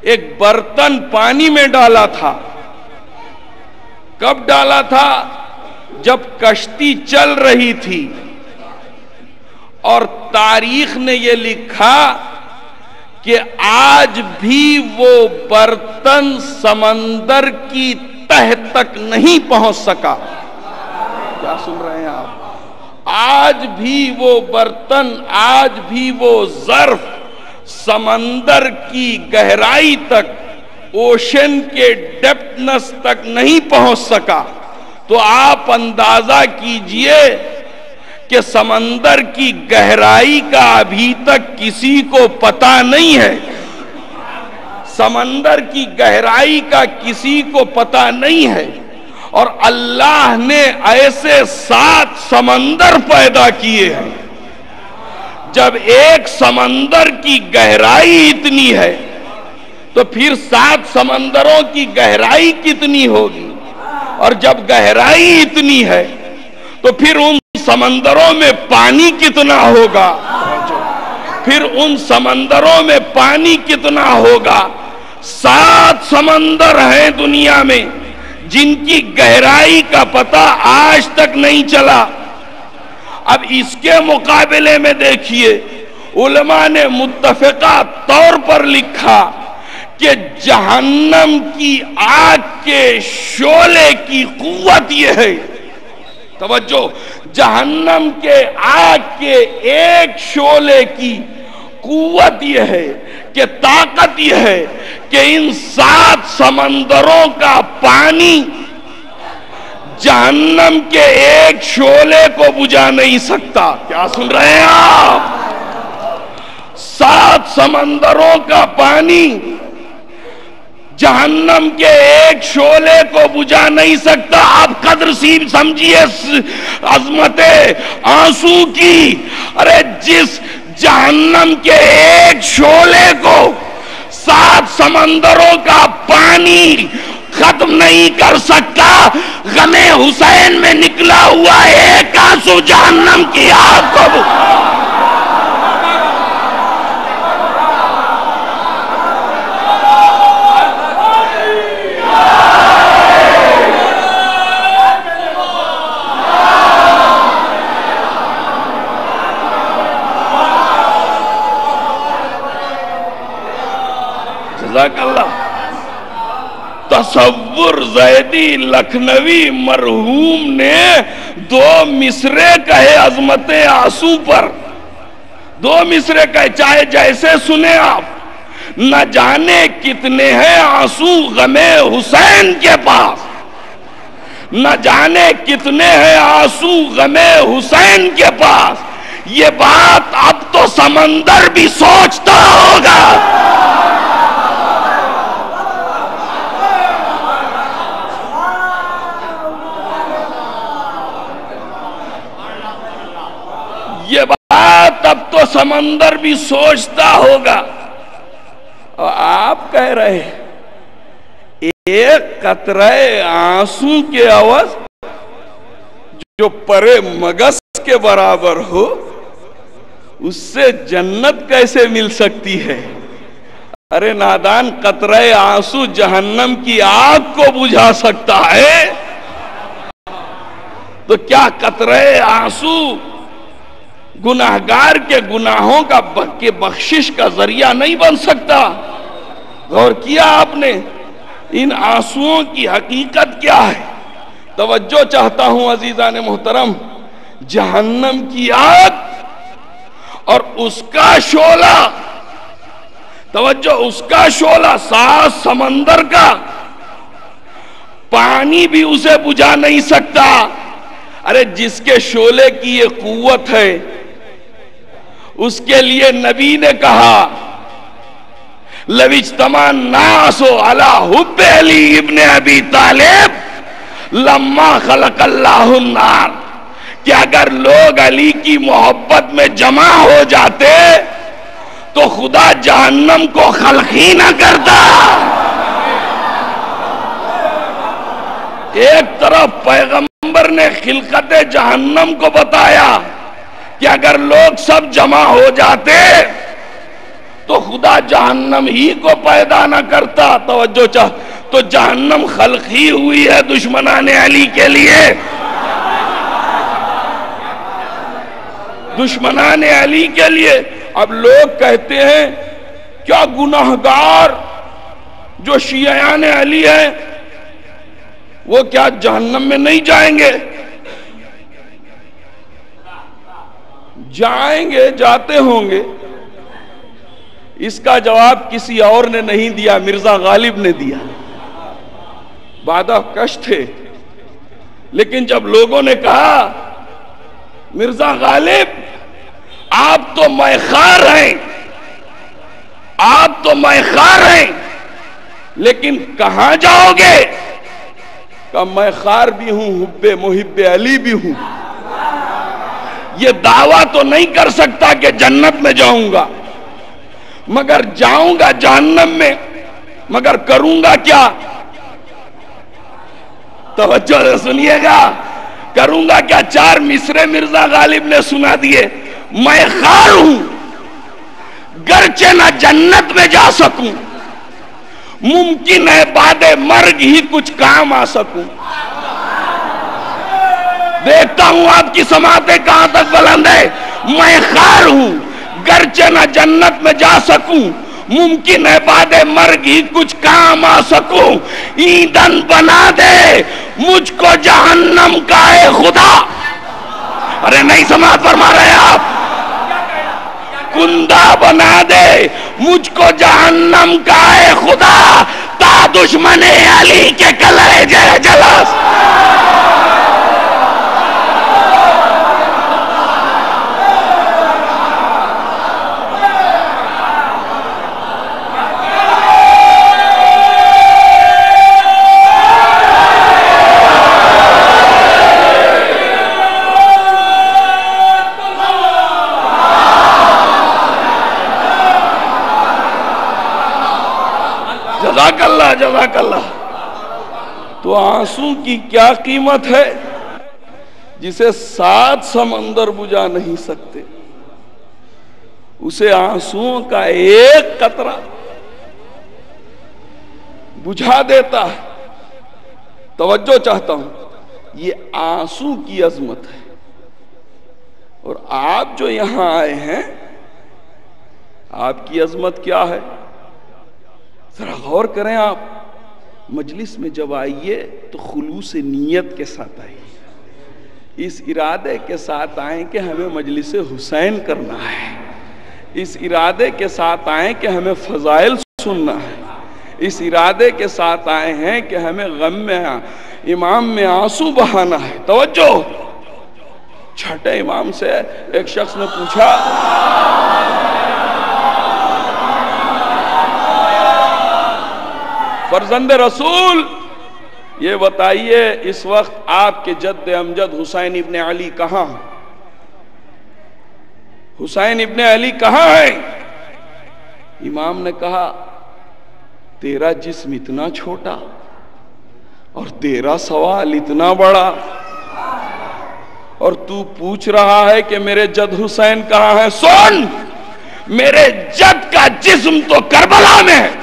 ایک برتن پانی میں ڈالا تھا۔ کب ڈالا تھا؟ جب کشتی چل رہی تھی، اور تاریخ نے یہ لکھا کہ آج بھی وہ برتن سمندر کی تہ تک نہیں پہنچ سکا۔ کیا سن رہے ہیں آپ؟ آج بھی وہ برتن، آج بھی وہ ظرف سمندر کی گہرائی تک، اوشن کے ڈیپتھنس تک نہیں پہنچ سکا۔ تو آپ اندازہ کیجئے کہ سمندر کی گہرائی کا ابھی تک کسی کو پتہ نہیں ہے، سمندر کی گہرائی کا کسی کو پتہ نہیں ہے، اور اللہ نے ایسے 7 سمندر پیدا کیے ہیں۔ جب ایک سمندر کی گہرائی اتنی ہے تو پھر 7 سمندروں کی گہرائی کتنی ہوگی؟ اور جب گہرائی اتنی ہے تو پھر ان سمندروں میں پانی کتنا ہوگا؟ پھر ان سمندروں میں پانی کتنا ہوگا؟ 7 سمندر ہیں دنیا میں جن کی گہرائی کا پتہ آج تک نہیں چلا۔ اب اس کے مقابلے میں دیکھیے، علماء نے متفقہ طور پر لکھا کہ جہنم کی آگ کے شعلے کی قوت یہ ہے، توجہ، جہنم کے آگ کے ایک شعلے کی قوت یہ ہے کہ طاقت یہ ہے کہ ان 7 سمندروں کا پانی جہنم کے ایک شعلے کو بجھا نہیں سکتا۔ کیا سن رہے ہیں آپ؟ 7 سمندروں کا پانی جہنم کے ایک شعلے کو بجھا نہیں سکتا۔ آپ قدر سمجھیے عظمت آنسو کی۔ ارے جس جہنم کے ایک شعلے کو 7 سمندروں کا پانی ختم نہیں کر سکتا، غم حسین میں نکلا ہوا ایک آنسو جہنم کی آگ کو جزاک اللہ۔ تصور زیدی لکھنوی مرحوم نے 2 مصرے کہے عظمت آنسو پر، 2 مصرے کہے، چاہے جیسے سنے آپ، نہ جانے کتنے ہیں آنسو غم حسین کے پاس، نہ جانے کتنے ہیں آنسو غم حسین کے پاس، یہ بات اب تو سمندر بھی سوچتا ہوگا۔ یہ بات اب تو سمندر بھی سوچتا ہوگا۔ اور آپ کہہ رہے ایک قطرہ آنسو کے عوض جو پرے مگس کے برابر ہو، اس سے جنت کیسے مل سکتی ہے؟ ارے نادان، قطرہ آنسو جہنم کی آگ کو بجھا سکتا ہے، تو کیا قطرہ آنسو گناہگار کے گناہوں کا بخشش کا ذریعہ نہیں بن سکتا؟ غور کیا آپ نے ان آنسوؤں کی حقیقت کیا ہے؟ توجہ چاہتا ہوں عزیزان محترم، جہنم کی آگ اور اس کا شعلہ، توجہ، اس کا شعلہ 7 سمندر کا پانی بھی اسے بجھا نہیں سکتا۔ ارے جس کے شعلے کی یہ قوت ہے، اس کے لیے نبی نے کہا لَوِ اجْتَمَعَ النَّاسُ عَلَىٰ حُبِّ عَلِيِّ ابْنِ أَبِي طَالِبٍ لَمَّا خَلَقَ اللَّهُ النَّارَ، کہ اگر لوگ علی کی محبت میں جمع ہو جاتے تو خدا جہنم کو خلق ہی نہ کرتا۔ ایک طرف پیغمبر نے خلقت جہنم کو بتایا کہ اگر لوگ سب جمع ہو جاتے تو خدا جہنم ہی کو پیدا نہ کرتا۔ توجہ چاہ، تو جہنم خلق ہی ہوئی ہے دشمنان علی کے لیے، دشمنان علی کے لیے۔ اب لوگ کہتے ہیں کیا گناہگار جو شیعان علی ہیں وہ کیا جہنم میں نہیں جائیں گے؟ جائیں گے، جاتے ہوں گے۔ اس کا جواب کسی اور نے نہیں دیا، مرزا غالب نے دیا۔ بادہ کش تھے، لیکن جب لوگوں نے کہا مرزا غالب آپ تو میخوار ہیں، آپ تو میخوار ہیں، لیکن کہاں جاؤ گے؟ کہا میں خار بھی ہوں، محب علی بھی ہوں، یہ دعویٰ تو نہیں کر سکتا کہ جنت میں جاؤں گا، مگر جاؤں گا جہنم میں۔ مگر کروں گا کیا؟ توجہ سے سنیے گا، کروں گا کیا؟ 4 مصرے مرزا غالب نے سنا دیے۔ میں خار ہوں، گرچہ نہ جنت میں جا سکوں، ممکن ہے بعد مرگ ہی کچھ کام آ سکوں۔ دیکھتا ہوں آپ کی سماعتیں کہاں تک بلند ہے۔ میں خار ہوں، گرچہ نہ جنت میں جا سکوں، ممکن ہے بعد مرگ ہی کچھ کام آ سکوں۔ ایندھن بنا دے مجھ کو جہنم کا اے خدا۔ ارے نہیں سماعت فرما رہے آپ؟ کندہ بنا دے مجھ کو جہنم کا اے خدا، تا دشمن علی کے کلیجے جلس۔ جزاک اللہ، جزاک اللہ۔ تو آنسو کی کیا قیمت ہے جسے 7 سمندر بجھا نہیں سکتے؟ اسے آنسوؤں کا ایک قطرہ بجھا دیتا ہے۔ توجہ چاہتا ہوں، یہ آنسو کی عظمت ہے۔ اور آپ جو یہاں آئے ہیں، آپ کی عظمت کیا ہے؟ ذرا غور کریں آپ۔ مجلس میں جب آئیے تو خلوص نیت کے ساتھ آئیے، اس ارادے کے ساتھ آئیں کہ ہمیں مجلس حسین کرنا ہے، اس ارادے کے ساتھ آئیں کہ ہمیں فضائل سننا ہے، اس ارادے کے ساتھ آئے ہیں کہ ہمیں غم میں امام میں آنسو بہانا ہے۔ توجہ، چھٹے امام سے ایک شخص نے پوچھا، فرزند رسول یہ بتائیے اس وقت آپ کے جد امجد حسین ابن علی کہاں ہیں؟ حسین ابن علی کہاں ہے؟ امام نے کہا، تیرا جسم اتنا چھوٹا اور تیرا سوال اتنا بڑا، اور تو پوچھ رہا ہے کہ میرے جد حسین کہاں ہے؟ سن، میرے جد کا جسم تو کربلا میں ہے،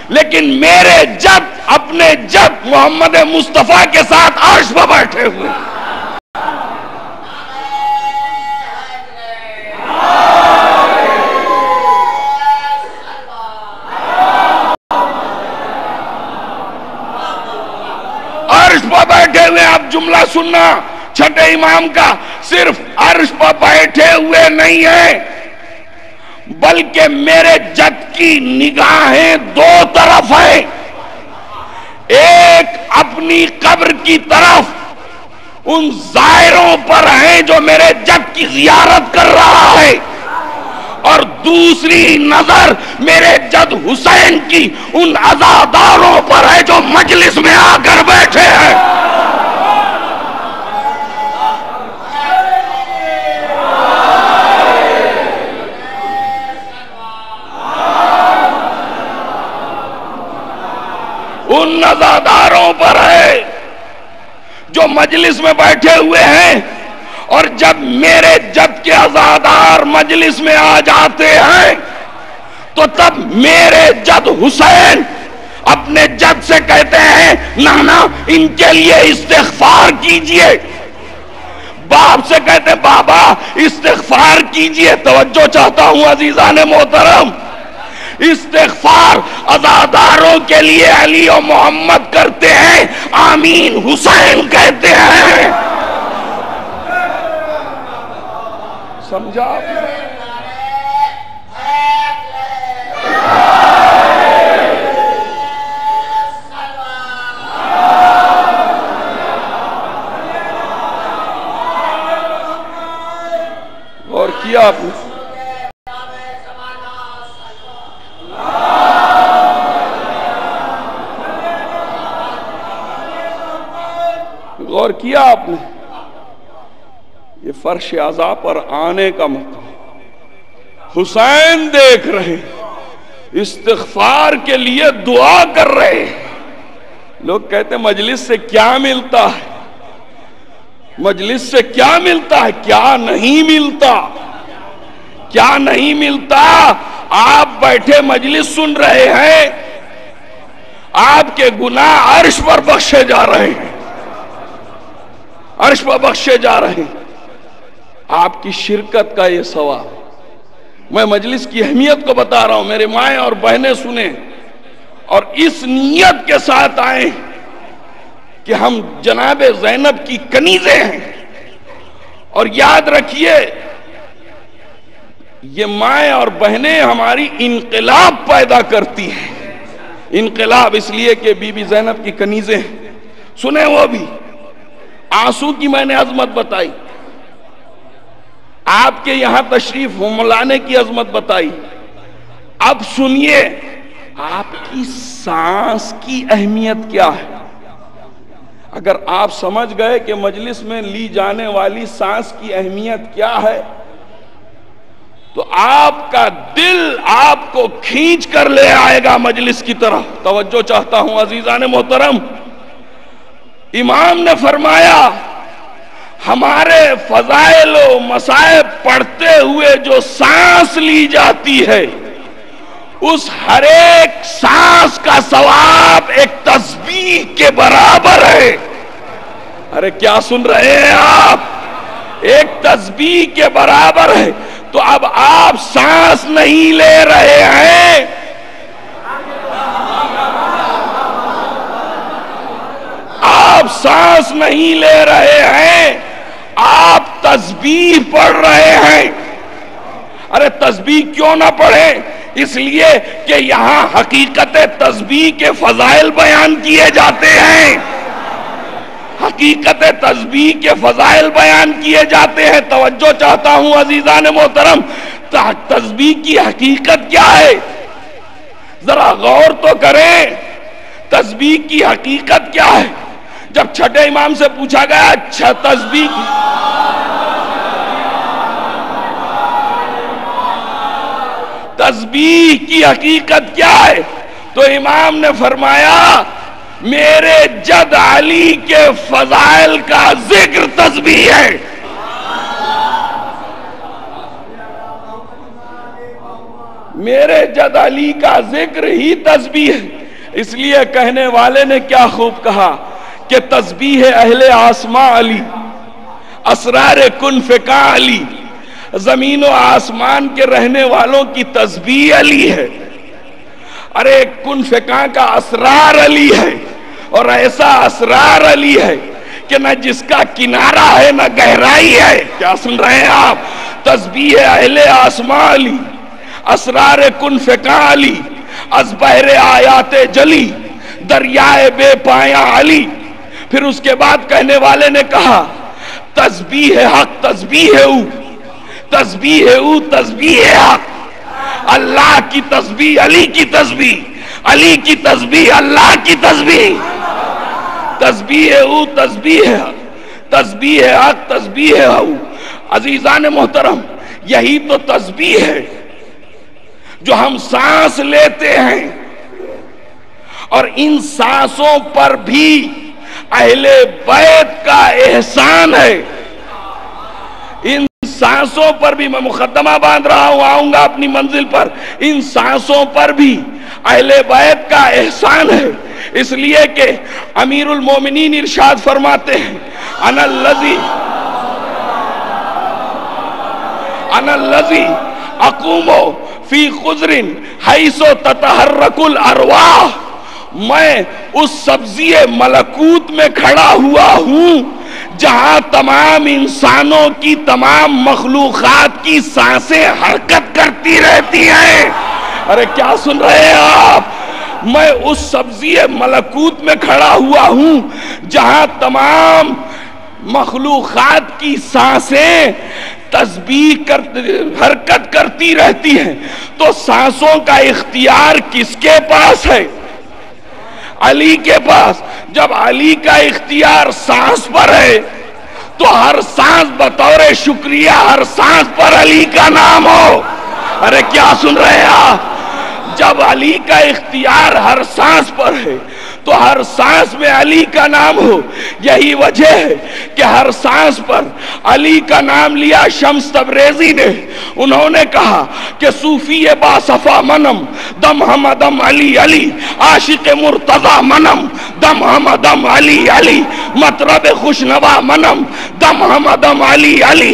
لیکن میرے جد اپنے جد محمد مصطفیٰ کے ساتھ عرش پر بیٹھے ہوئے۔ عرش پر بیٹھے ہوئے، آپ جملہ سننا چھٹے امام کا، صرف عرش پر بیٹھے ہوئے نہیں ہیں، بلکہ میرے جد کی نگاہیں 2 طرف ہیں، ایک اپنی قبر کی طرف ان زائروں پر ہیں جو میرے جد کی زیارت کر رہا ہے، اور دوسری نظر میرے جد حسین کی ان عزاداروں پر ہے جو مجلس میں آ کر بیٹھے ہیں۔ ان نزاداروں پر ہے جو مجلس میں بیٹھے ہوئے ہیں، اور جب میرے جد کے عزادار مجلس میں آ جاتے ہیں تو تب میرے جد حسین اپنے جد سے کہتے ہیں، نانا ان کے لیے استغفار کیجئے۔ باپ سے کہتے ہیں، بابا استغفار کیجئے۔ توجہ چاہتا ہوں عزیزان محترم، استغفار عزاداروں کے لیے علی و محمد کرتے ہیں، آمین حسین کہتے ہیں۔ سمجھا آپ نے؟ غور کیا آپ نے؟ غور کیا آپ نے؟ یہ فرش عزا پر آنے کا موقع، حسین دیکھ رہے، استغفار کے لیے دعا کر رہے ہیں. لوگ کہتے ہیں مجلس سے کیا ملتا ہے, مجلس سے کیا ملتا ہے؟ کیا نہیں ملتا, کیا نہیں ملتا؟ آپ بیٹھے مجلس سن رہے ہیں, آپ کے گناہ عرش پر بخشے جا رہے ہیں, عرش پر بخشے جا رہے ہیں. آپ کی شرکت کا یہ ثواب. میں مجلس کی اہمیت کو بتا رہا ہوں, میرے مائیں اور بہنیں سنیں اور اس نیت کے ساتھ آئیں کہ ہم جناب زینب کی کنیزیں ہیں. اور یاد رکھیے یہ مائیں اور بہنیں ہماری انقلاب پیدا کرتی ہیں. انقلاب اس لیے کہ بی بی زینب کی کنیزیں ہیں. سنیں وہ بھی آنسو کی میں نے عظمت بتائی, آپ کے یہاں تشریف لانے کی عظمت بتائی. اب سنیے آپ کی سانس کی اہمیت کیا ہے. اگر آپ سمجھ گئے کہ مجلس میں لی جانے والی سانس کی اہمیت کیا ہے تو آپ کا دل آپ کو کھینچ کر لے آئے گا مجلس کی طرف. توجہ چاہتا ہوں عزیزان محترم, امام نے فرمایا ہمارے فضائل و مصائب پڑھتے ہوئے جو سانس لی جاتی ہے اس ہر ایک سانس کا ثواب ایک تسبیح کے برابر ہے. ارے کیا سن رہے ہیں آپ؟ ایک تسبیح کے برابر ہے. تو اب آپ سانس نہیں لے رہے ہیں, آپ سانس نہیں لے رہے ہیں, آپ تسبیح پڑھ رہے ہیں. ارے تسبیح کیوں نہ پڑھیں؟ اس لیے کہ یہاں حقیقت تسبیح کے فضائل بیان کیے جاتے ہیں. حقیقت تسبیح کے فضائل بیان کیے جاتے ہیں. توجہ چاہتا ہوں عزیزان محترم, تسبیح کی حقیقت کیا ہے ذرا غور تو کریں. تسبیح کی حقیقت کیا ہے؟ جب چھٹے امام سے پوچھا گیا اچھا تسبیح کی حقیقت کیا ہے تو امام نے فرمایا میرے جد علی کے فضائل کا ذکر تسبیح ہے. میرے جد علی کا ذکر ہی تسبیح ہے. اس لیے کہنے والے نے کیا خوب کہا کہ تسبیح اہل آسماں علی, اسرار کن فکا علی. زمین و آسمان کے رہنے والوں کی تسبیح علی ہے. ارے کن فکا کا اسرار علی ہے, اور ایسا اسرار علی ہے کہ نہ جس کا کنارہ ہے نہ گہرائی ہے. کیا سن رہے ہیں آپ؟ تسبیح اہل آسماں علی, اسرار کن فکا علی, از بحر آیات جلی, دریائے بے پایا علی. پھر اس کے بعد کہنے والے نے کہا تسبیح حق تسبیح او, تسبیح او تسبیح حق. اللہ کی تسبیح علی کی تسبیح, علی کی تسبیح اللہ کی تسبیح. تسبیح او تسبیح, تسبیح حق تسبیح او. عزیزان محترم یہی تو تسبیح ہے جو ہم سانس لیتے ہیں, اور ان سانسوں پر بھی اہل بیت کا احسان ہے. ان سانسوں پر بھی, میں مقدمہ باندھ رہا ہوں, آؤں گا اپنی منزل پر, ان سانسوں پر بھی اہل بیت کا احسان ہے. اس لیے کہ امیر المومنین ارشاد فرماتے ہیں انا الذی اقوم فی خضر حیث تتحرک الارواح. میں اس سبزی ملکوت میں کھڑا ہوا ہوں جہاں تمام انسانوں کی, تمام مخلوقات کی سانسیں حرکت کرتی رہتی ہیں. ارے کیا سن رہے ہیں آپ؟ میں اس سبزی ملکوت میں کھڑا ہوا ہوں جہاں تمام مخلوقات کی سانسیں تسبیح حرکت کرتی رہتی ہیں. تو سانسوں کا اختیار کس کے پاس ہے؟ علی کے پاس. جب علی کا اختیار سانس پر ہے تو ہر سانس بطور شکریہ ہر سانس پر علی کا نام ہو. ارے کیا سن رہے ہیں آپ؟ جب علی کا اختیار ہر سانس پر ہے تو ہر سانس میں علی کا نام ہو. یہی وجہ ہے کہ ہر سانس پر علی کا نام لیا. شمس تبریزی نے انہوں نے کہا کہ صوفی با صفا منم دم ہم دم علی علی، عاشق مرتضی منم دم ہم دم علی علی، مطرب خوشنوا منم دم ہم دم علی علی،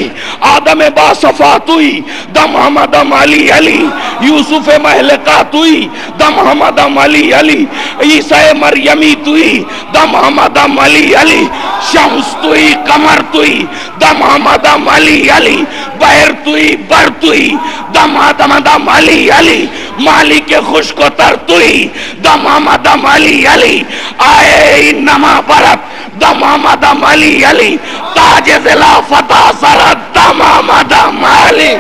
آدم با صفا توئی دم ہم دم علی علی، یوسف محلقہ توئی دم ہم دم علی علی، عیسیٰ مریمی توئی دم ہم دم علی علی، شمس توئی قمر توئی دم ہم دم علی علی، بحر توئی بر توئی دم دم علی علی، مالک خشک و تر توئی دم ہم دم علی علی، آئے نما برت دم ہم دم علی علی، تاج ضلع فتح سرد دم ہم دم علی.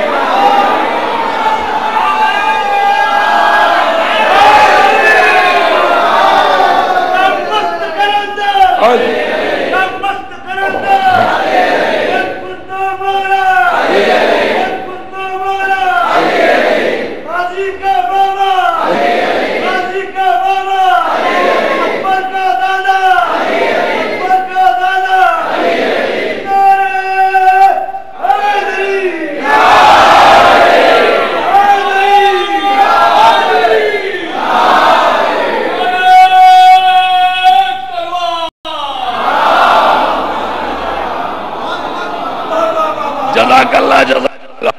جزاک اللہ جزاک اللہ.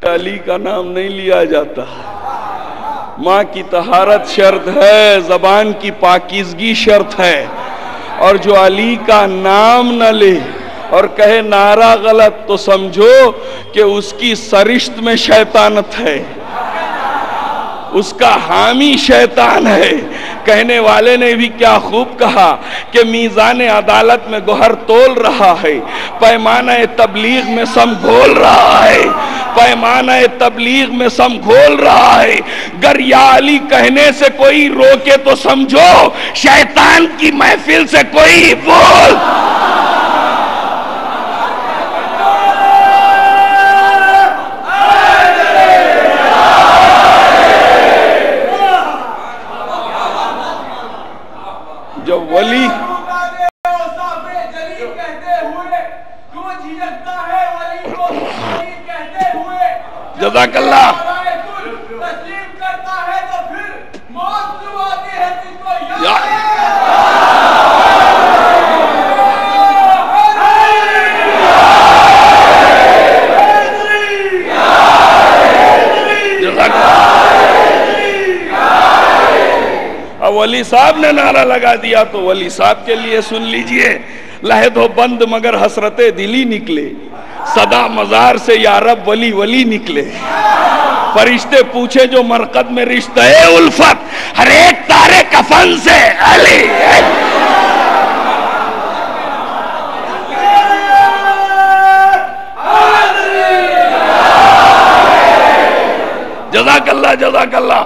علی کا نام نہیں لیا جاتا. ماں کی طہارت شرط ہے، زبان کی پاکیزگی شرط ہے، اور جو علی کا نام نہ لے اور کہے نعرہ غلط تو سمجھو کہ اس کی سرشت میں شیطانت ہے، اس کا حامی شیطان ہے. کہنے والے نے بھی کیا خوب کہا کہ میزان عدالت میں گوہر تول رہا ہے، پیمانہ تبلیغ میں سم گھول رہا ہے، پیمانہ تبلیغ میں سم گھول رہا ہے. گر یا علی کہنے سے کوئی روکے تو سمجھو شیطان کی محفل سے کوئی بول. جو ولی جزاک اللہ. ولی صاحب نے نعرہ لگا دیا تو ولی صاحب کے لیے سن لیجئے. لہد و بند مگر حسرت دلی نکلے، صدا مزار سے یا رب ولی ولی نکلے. فرشتے پوچھے جو مرقد میں رشتہ الفت، ہر ایک تارے کفن سے علی. جزاک اللہ جزاک اللہ.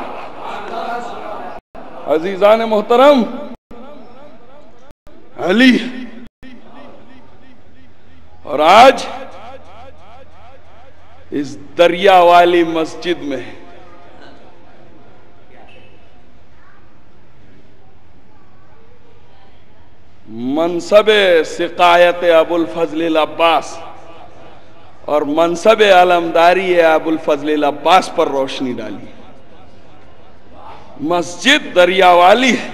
عزیزان محترم، علی اور آج اس دریا والی مسجد میں منصب سقایت ابو الفضل العباس اور منصب علمداری ابو الفضل العباس پر روشنی ڈالی. مسجد دریا والی ہے،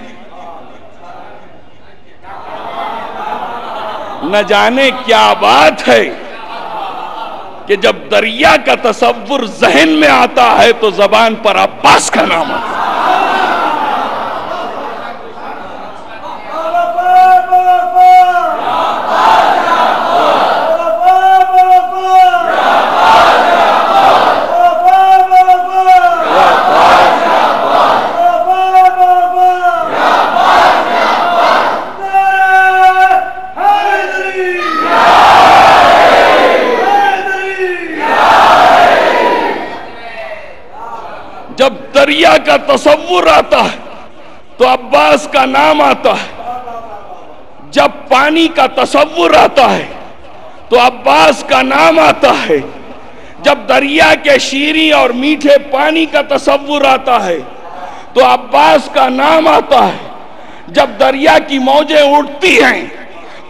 نہ جانے کیا بات ہے کہ جب دریا کا تصور ذہن میں آتا ہے تو زبان پر عباس کا نام آتا ہے. جب دریا کا تصور آتا ہے تو عباس کا نام آتا ہے، جب پانی کا تصور آتا ہے تو عباس کا نام آتا ہے، جب دریا کے شیریں اور میٹھے پانی کا تصور آتا ہے تو عباس کا نام آتا ہے. جب دریا کی موجیں اٹھتی ہیں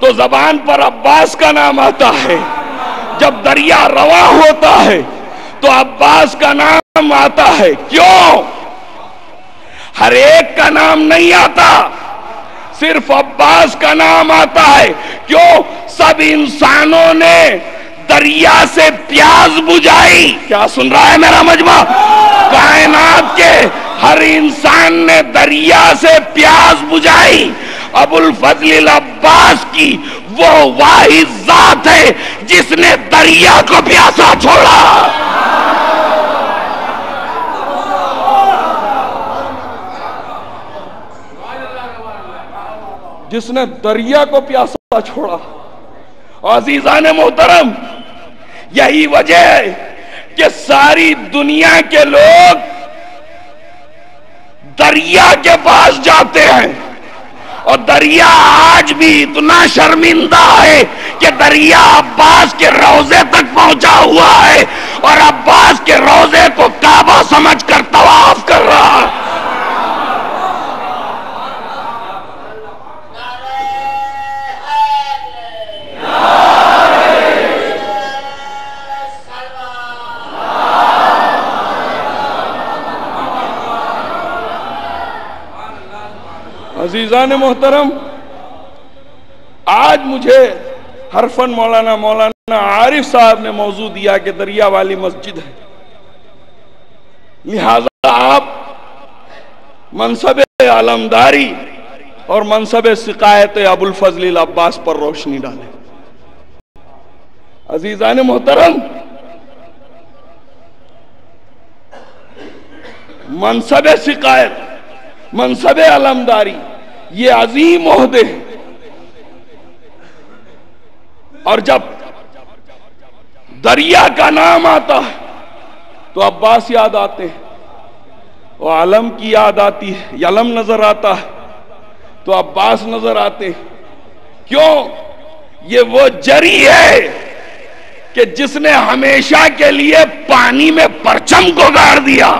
تو زبان پر عباس کا نام آتا ہے. جب دریا رواں ہوتا ہے تو عباس کا نام آتا ہے. کیوں؟ ہر ایک کا نام نہیں آتا, صرف عباس کا نام آتا ہے. کیوں؟ سب انسانوں نے دریا سے پیاس بجھائی. کیا سن رہا ہے میرا مجمع؟ کائنات کے ہر انسان نے دریا سے پیاس بجھائی. ابو الفضل العباس کی وہ واحد ذات ہے جس نے دریا کو پیاسا چھوڑا. جس نے دریا کو پیاسا چھوڑا. عزیزان محترم, یہی وجہ ہے کہ ساری دنیا کے لوگ دریا کے پاس جاتے ہیں, اور دریا آج بھی اتنا شرمندہ ہے کہ دریا عباس کے روضے تک پہنچا ہوا ہے اور عباس کے روضے کو کعبہ سمجھ کر طواف کر رہا ہے. عزیزان محترم, آج مجھے حرفن مولانا عارف صاحب نے موضوع دیا کہ دریا والی مسجد ہے, لہذا آپ منصب علمداری اور منصب سقایت ابو الفضل العباس پر روشنی ڈالیں. عزیزان محترم, منصب سقایت, منصب علمداری یہ عظیم عہدے ہیں, اور جب دریا کا نام آتا ہے تو عباس یاد آتے ہیں, اور علم کی یاد آتی ہے, علم نظر آتا ہے تو عباس نظر آتے ہیں. کیوں؟ یہ وہ جری ہے کہ جس نے ہمیشہ کے لیے پانی میں پرچم کو گاڑ دیا.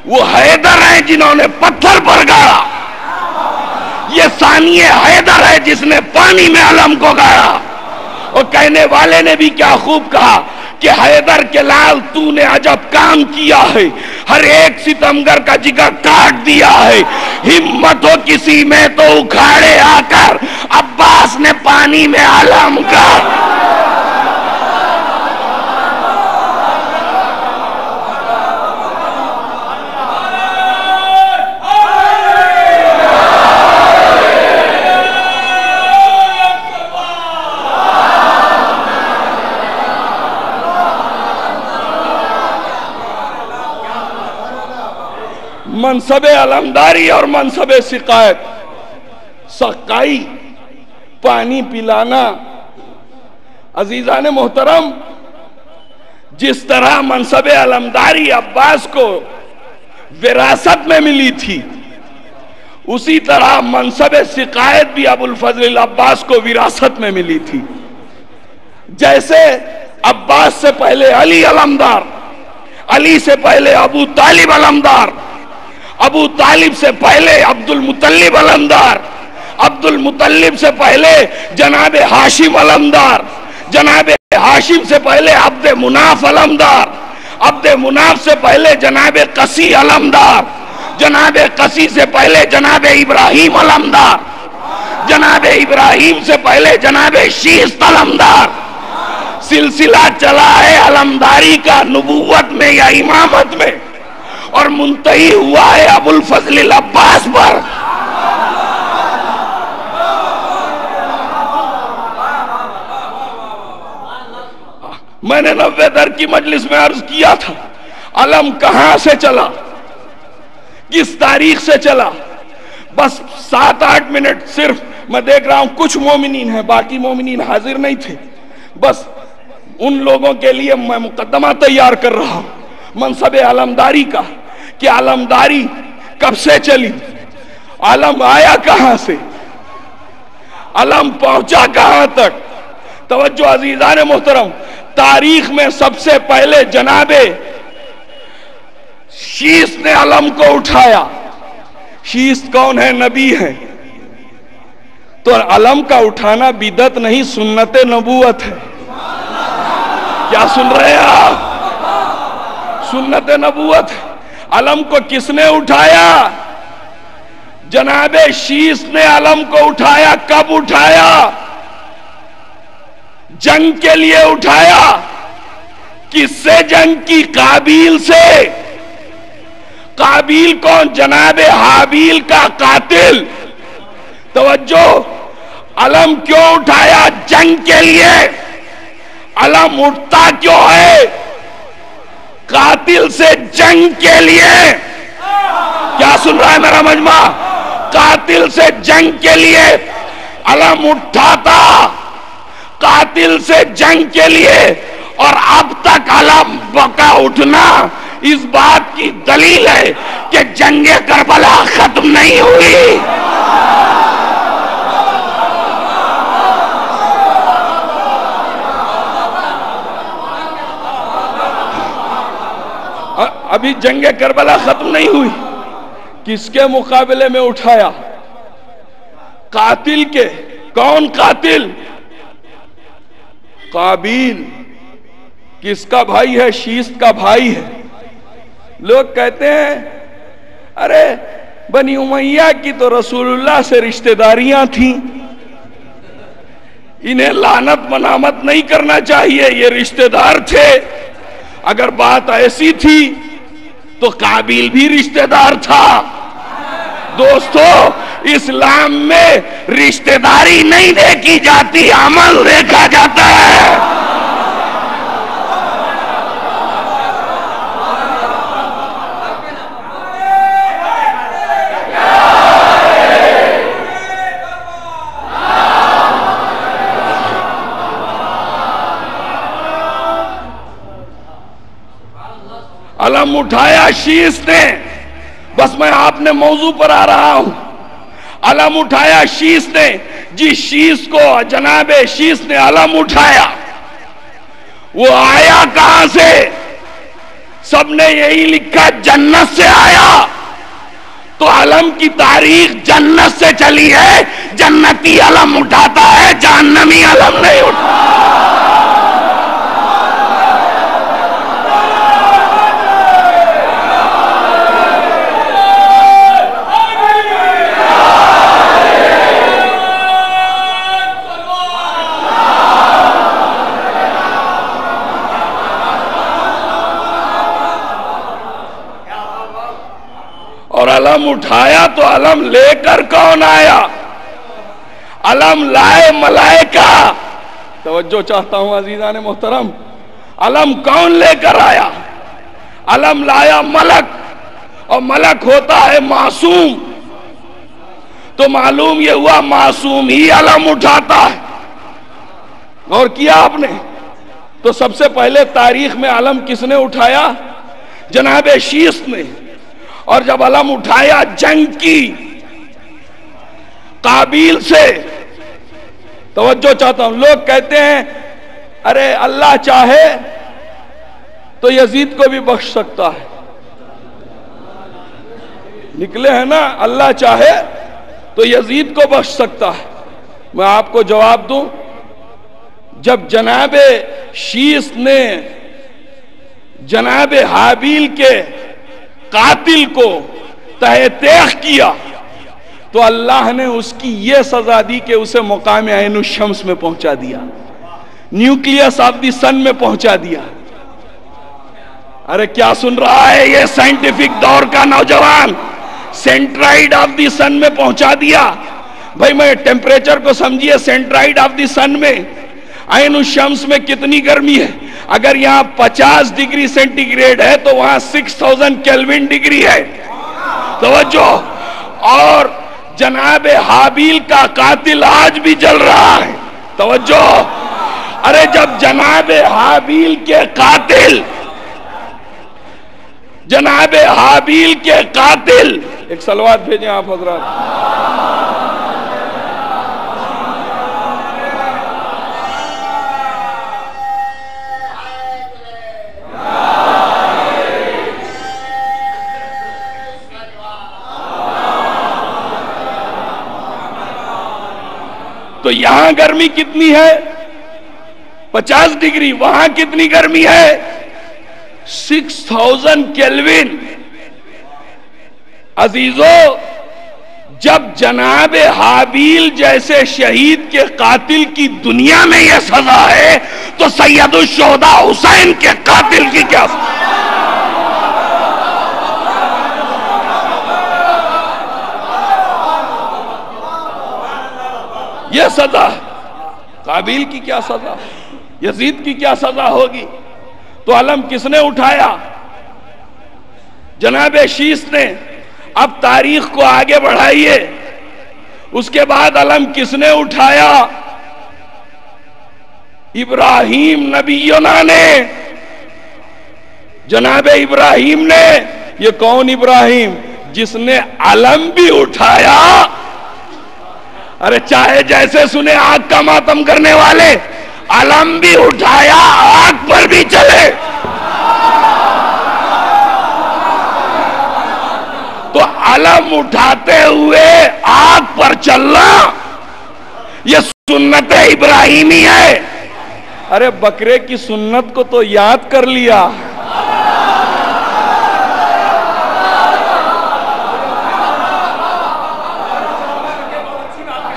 وہ حیدر ہیں جنہوں نے پتھر پر گاڑا. یہ ثانی حیدر ہے جس نے پانی میں علم کو گاڑا. اور کہنے والے نے بھی کیا خوب کہا کہ حیدر کے لال تو نے عجب کام کیا ہے, ہر ایک ستمگر کا جگر کاٹ دیا ہے. ہمت ہو کسی میں تو اکھاڑے آ کر عباس نے پانی میں علم گاڑا. منصب علمداری اور منصب سقایت, سقائی پانی پلانا. عزیزان محترم, جس طرح منصب علمداری عباس کو وراثت میں ملی تھی, اسی طرح منصب سقایت بھی ابو الفضل العباس کو وراثت میں ملی تھی. جیسے عباس سے پہلے علی علمدار, علی سے پہلے ابو طالب علمدار, ابو طالب سے پہلے عبد المطلب علمدار, عبد المطلب سے پہلے جناب ہاشم علمدار, جناب ہاشم سے پہلے عبد مناف علمدار, عبد مناف سے پہلے جناب قسی علمدار, جناب قسی سے پہلے جناب ابراہیم علمدار, جناب ابراہیم سے پہلے جناب شیست علمدار. سلسلہ چلا ہے علمداری کا نبوت میں یا امامت میں, اور منتہی ہوا ہے ابو الفضل العباس پر. میں نے 90 در کی مجلس میں عرض کیا تھا, علم کہاں سے چلا, کس تاریخ سے چلا. بس 7-8 منٹ صرف میں دیکھ رہا ہوں کچھ مومنین ہیں, باقی مومنین حاضر نہیں تھے. بس ان لوگوں کے لیے میں مقدمہ تیار کر رہا ہوں منصب علمداری کا, کہ علمداری کب سے چلی, علم آیا کہاں سے, علم پہنچا کہاں تک. توجہ عزیزان محترم, تاریخ میں سب سے پہلے جناب شیش نے علم کو اٹھایا. شیش کون ہے؟ نبی ہے. تو علم کا اٹھانا بدعت نہیں، سنت نبوت ہے. کیا سن رہے ہیں آپ؟ سنت نبوت ہے. علم کو کس نے اٹھایا؟ جناب شیش نے علم کو اٹھایا. کب اٹھایا؟ جنگ کے لیے اٹھایا. کس سے جنگ کی؟ قابیل سے. قابیل کون؟ جناب حابیل کا قاتل. توجہ، علم کیوں اٹھایا؟ جنگ کے لیے. علم اٹھتا کیوں ہے؟ قاتل سے جنگ کے لیے. کیا سن رہا ہے میرا مجمع؟ قاتل سے جنگ کے لیے علم اٹھاتا، قاتل سے جنگ کے لیے. اور اب تک علم کا اٹھنا اس بات کی دلیل ہے کہ جنگ کربلا ختم نہیں ہوئی. ابھی جنگ کربلا ختم نہیں ہوئی. کس کے مقابلے میں اٹھایا؟ قاتل کے. کون قاتل؟ قابیل. کس کا بھائی ہے؟ شیش کا بھائی ہے. لوگ کہتے ہیں ارے بنی امیہ کی تو رسول اللہ سے رشتہ داریاں تھیں، انہیں لعنت منامت نہیں کرنا چاہیے، یہ رشتہ دار تھے. اگر بات ایسی تھی تو قابیل بھی رشتہ دار تھا. دوستو، اسلام میں رشتہ داری نہیں دیکھی جاتی، عمل دیکھا جاتا ہے. علم اٹھایا شیش نے. بس میں آپ نے موضوع پر آ رہا ہوں. علم اٹھایا شیش نے. جی شیش کو جناب شیش نے علم اٹھایا. وہ آیا کہاں سے؟ سب نے یہی لکھا جنت سے آیا. تو علم کی تاریخ جنت سے چلی ہے. جنتی علم اٹھاتا ہے، جہنمی علم نہیں اٹھاتا. اور علم اٹھایا تو علم لے کر کون آیا؟ علم لائے ملائکہ. توجہ چاہتا ہوں عزیزان محترم. علم کون لے کر آیا؟ علم لایا ملک. اور ملک ہوتا ہے معصوم. تو معلوم یہ ہوا معصوم ہی علم اٹھاتا ہے. اور کیا آپ نے؟ تو سب سے پہلے تاریخ میں علم کس نے اٹھایا؟ جناب شیش نے. اور جب علم اٹھایا جنگ کی قابیل سے. توجہ چاہتا ہوں. لوگ کہتے ہیں ارے اللہ چاہے تو یزید کو بھی بخش سکتا ہے. نکلے ہیں نا، اللہ چاہے تو یزید کو بخش سکتا ہے. میں آپ کو جواب دوں، جب جناب شیش نے جناب حابیل کے قاتل کو تہہ تیغ کیا تو اللہ نے اس کی یہ سزا دی کہ اسے مقام عین الشمس میں پہنچا دیا، نیوکلیس آف دی سن میں پہنچا دیا. ارے کیا سن رہا ہے یہ سائنٹیفک دور کا نوجوان؟ سینٹرائڈ آف دی سن میں پہنچا دیا. بھائی میں ٹیمپریچر کو سمجھیے. سینٹرائڈ آف دی سن میں عین الشمس میں کتنی گرمی ہے؟ اگر یہاں 50 ڈگری سینٹی گریڈ ہے تو وہاں 6000 کیلوین ڈگری ہے. توجہ. اور جناب حابیل کا قاتل آج بھی جل رہا ہے. توجہ. ارے جب جناب حابیل کے قاتل ایک صلوات بھیجیں آپ حضرات. تو یہاں گرمی کتنی ہے؟ 50 ڈگری. وہاں کتنی گرمی ہے؟ 6000 کیلوین. عزیزو، جب جناب حابیل جیسے شہید کے قاتل کی دنیا میں یہ سزا ہے تو سید الشہداء حسین کے قاتل کی کیا سزا؟ یہ سزا قابیل کی کیا سزا، یزید کی کیا سزا ہوگی؟ تو علم کس نے اٹھایا؟ جناب شیس نے. اب تاریخ کو آگے بڑھائیے. اس کے بعد علم کس نے اٹھایا؟ ابراہیم نبینا نے. جناب ابراہیم نے. یہ کون ابراہیم؟ جس نے علم بھی اٹھایا. ارے چاہے جیسے سنے آگ کا ماتم کرنے والے، علم بھی اٹھایا، آگ پر بھی چلے. تو علم اٹھاتے ہوئے آگ پر چلنا یہ سنت ابراہیمی ہے. ارے بکرے کی سنت کو تو یاد کر لیا.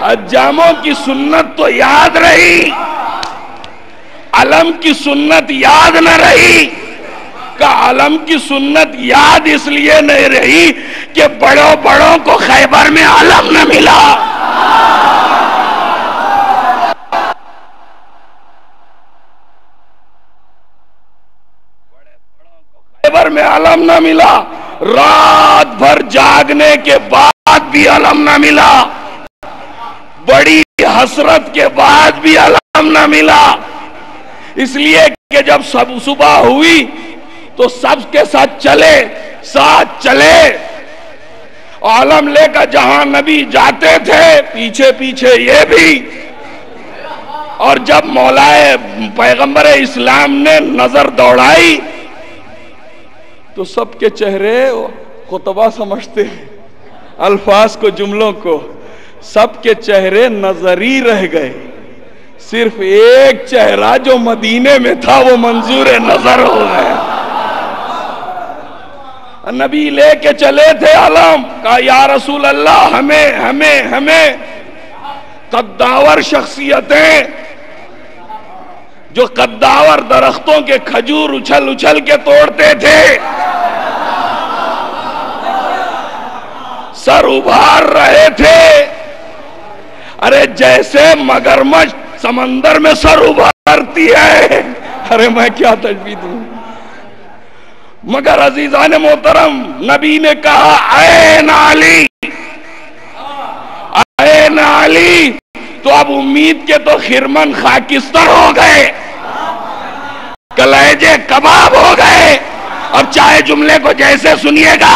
حجاموں کی سنت تو یاد رہی، علم کی سنت یاد نہ رہی. کا علم کی سنت یاد اس لیے نہیں رہی کہ بڑوں کو خیبر میں علم نہ ملا. خیبر میں علم نہ ملا. رات بھر جاگنے کے بعد بھی علم نہ ملا. بڑی حسرت کے بعد بھی علم نہ ملا. اس لیے کہ جب صبح ہوئی تو سب کے ساتھ چلے. علم لے کر جہاں نبی جاتے تھے پیچھے پیچھے یہ بھی. اور جب مولائے پیغمبر اسلام نے نظر دوڑائی تو سب کے چہرے خطبہ سمجھتے ہیں الفاظ کو، جملوں کو. سب کے چہرے نظری رہ گئے. صرف ایک چہرہ جو مدینے میں تھا وہ منظور نظر ہو گیا. نبی لے کے چلے تھے علم. کہا یا رسول اللہ ہمیں قداور شخصیتیں جو قداور درختوں کے کھجور اچھل کے توڑتے تھے، سر ابھار رہے تھے. ارے جیسے مگرمچھ سمندر میں سر ابھارتی ہے. ارے میں کیا تشبیہ دوں. مگر عزیزان محترم، نبی نے کہا اے علی. تو اب امید کے تو خرمن خاکستر ہو گئے، کلیجے کباب ہو گئے. اب چاہے جملے کو جیسے سنیے گا،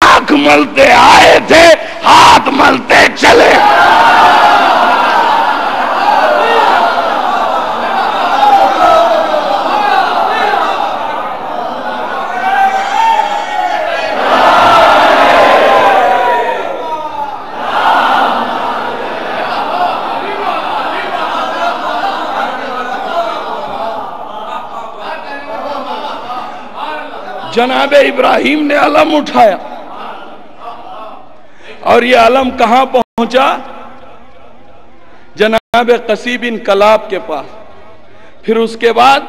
آنکھ ملتے آئے تھے، ہاتھ ملتے چلے. جناب ابراہیم نے علم اٹھایا اور یہ علم کہاں پہنچا؟ جناب قصی بن کلاب کے پاس. پھر اس کے بعد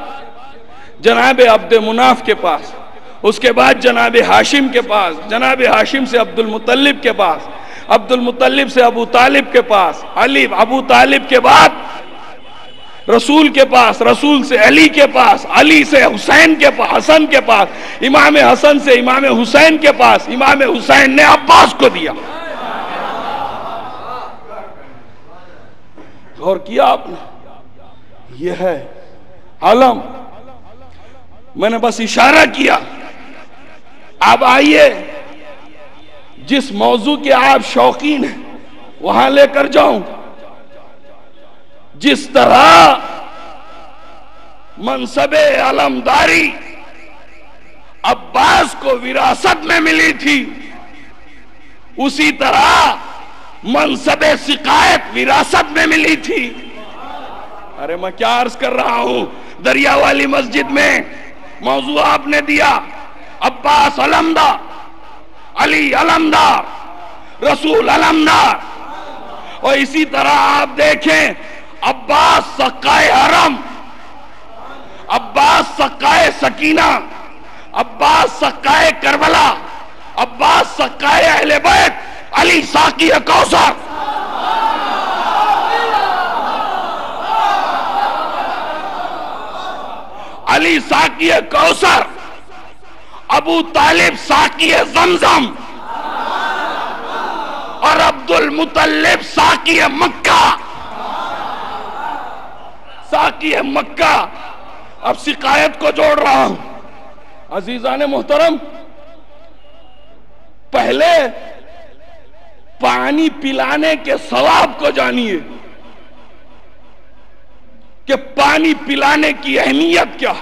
جناب عبد مناف کے پاس. اس کے بعد جناب ہاشم کے پاس. جناب ہاشم سے عبد المطلب کے پاس. عبد المطلب سے ابو طالب کے پاس. ابو طالب کے بعد رسول کے پاس. رسول سے علی کے پاس. علی سے حسین کے پاس، حسن کے پاس. امام حسن سے امام حسین کے پاس. امام حسین نے عباس کو دیا. غور کیا آپ نے؟ یہ ہے علم. میں نے بس اشارہ کیا. اب آئیے جس موضوع کے آپ شوقین ہیں وہاں لے کر جاؤں. جس طرح منصب علمداری عباس کو وراثت میں ملی تھی، اسی طرح منصب سقایت وراثت میں ملی تھی. ارے میں کیا عرض کر رہا ہوں، دریا والی مسجد میں موضوع آپ نے دیا، عباس علمدار، علی علمدار، رسول علمدار. اور اسی طرح آپ دیکھیں عباس سقائے حرم، عباس سقائے سکینہ، عباس سقائے کربلا، عباس سقائے اہل بیت، علی ساقی کوثر. علی ساقی کوثر، ابو طالب ساقی زمزم، اور عبد المطلب ساقی مکہ. ساقی مکہ. اب سقایت کو جوڑ رہا ہوں. عزیزان محترم، پہلے پانی پلانے کے ثواب کو جانیے کہ پانی پلانے کی اہمیت کیا.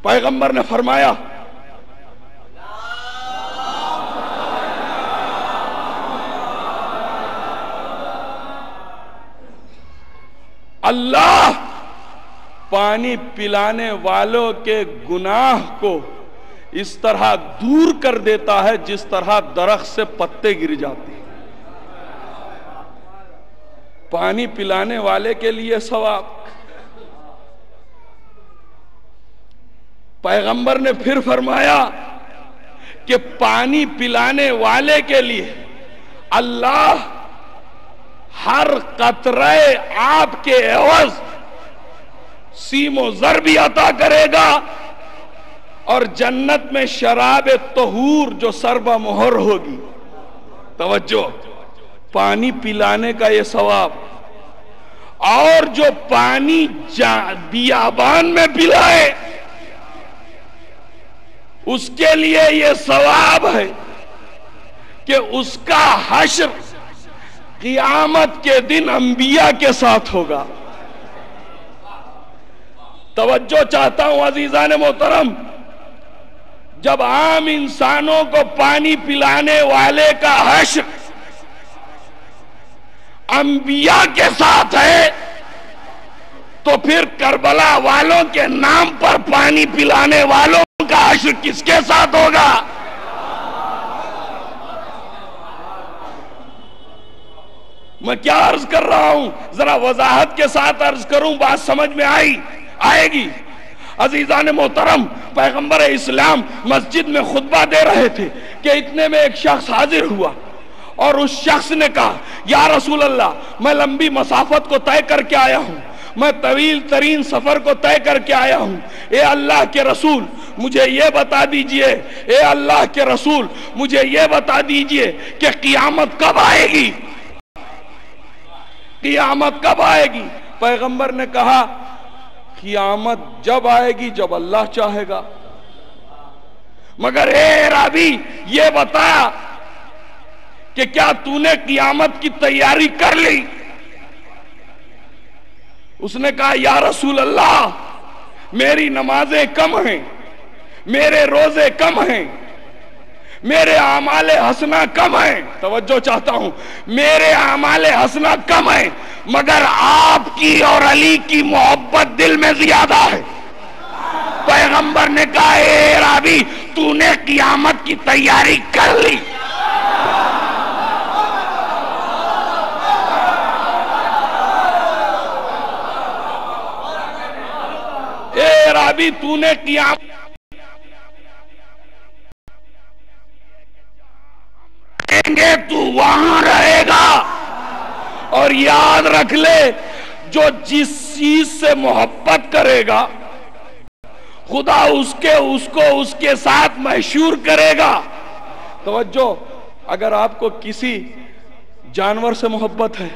پیغمبر نے فرمایا اللہ پانی پلانے والوں کے گناہ کو اس طرح دور کر دیتا ہے جس طرح درخت سے پتے گر جاتے ہیں. پانی پلانے والے کے لیے ثواب. پیغمبر نے پھر فرمایا کہ پانی پلانے والے کے لیے اللہ ہر قطرے آپ کے عوض سیم و زر بھی عطا کرے گا، اور جنت میں شراب طہور جو سربہ مہر ہوگی. توجہ، پانی پلانے کا یہ ثواب. اور جو پانی بیابان میں پلائے اس کے لیے یہ ثواب ہے کہ اس کا حشر قیامت کے دن انبیاء کے ساتھ ہوگا. توجہ چاہتا ہوں عزیزان محترم، جب عام انسانوں کو پانی پلانے والے کا حشر انبیاء کے ساتھ ہے تو پھر کربلا والوں کے نام پر پانی پلانے والوں کا حشر کس کے ساتھ ہوگا؟ میں کیا عرض کر رہا ہوں، ذرا وضاحت کے ساتھ عرض کروں، بات سمجھ میں آئے گی. عزیزان محترم، پیغمبر اسلام مسجد میں خطبہ دے رہے تھے کہ اتنے میں ایک شخص حاضر ہوا اور اس شخص نے کہا یا رسول اللہ، میں لمبی مسافت کو طے کر کے آیا ہوں، میں طویل ترین سفر کو طے کر کے آیا ہوں. اے اللہ کے رسول مجھے یہ بتا دیجئے، اے اللہ کے رسول مجھے یہ بتا دیجئے کہ قیامت کب آئے گی؟ قیامت کب آئے گی؟ پیغمبر نے کہا قیامت جب آئے گی جب اللہ چاہے گا. مگر اے رابی یہ بتا کہ کیا تو نے قیامت کی تیاری کر لی؟ اس نے کہا یا رسول اللہ میری نمازیں کم ہیں، میرے روزے کم ہیں، میرے اعمال حسنہ کم ہیں. توجہ چاہتا ہوں، میرے اعمال حسنہ کم ہیں مگر آپ کی اور علی کی محبت دل میں زیادہ ہے. پیغمبر نے کہا اے رابی تو نے قیامت کی تیاری کر لی؟ اے رابی تو نے قیامت تو وہاں رہے گا. اور یاد رکھ لے جو جس چیز سے محبت کرے گا خدا اس کو اس کے ساتھ محشور کرے گا. توجہ، اگر آپ کو کسی جانور سے محبت ہے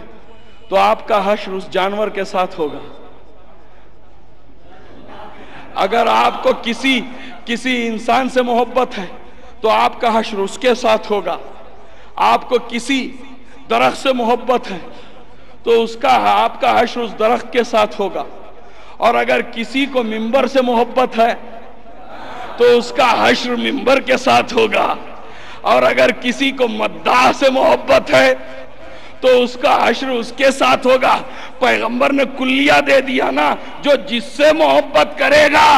تو آپ کا حشر اس جانور کے ساتھ ہوگا. اگر آپ کو کسی انسان سے محبت ہے تو آپ کا حشر اس کے ساتھ ہوگا. آپ کو کسی درخت سے محبت ہے تو آپ کا حشر اس درخت کے ساتھ ہوگا. اور اگر کسی کو منبر سے محبت ہے تو اس کا حشر منبر کے ساتھ ہوگا. اور اگر کسی کو مداح سے محبت ہے تو اس کا حشر اس کے ساتھ ہوگا. پیغمبر نے کلیہ دے دیا نا, جو جس سے محبت کرے گا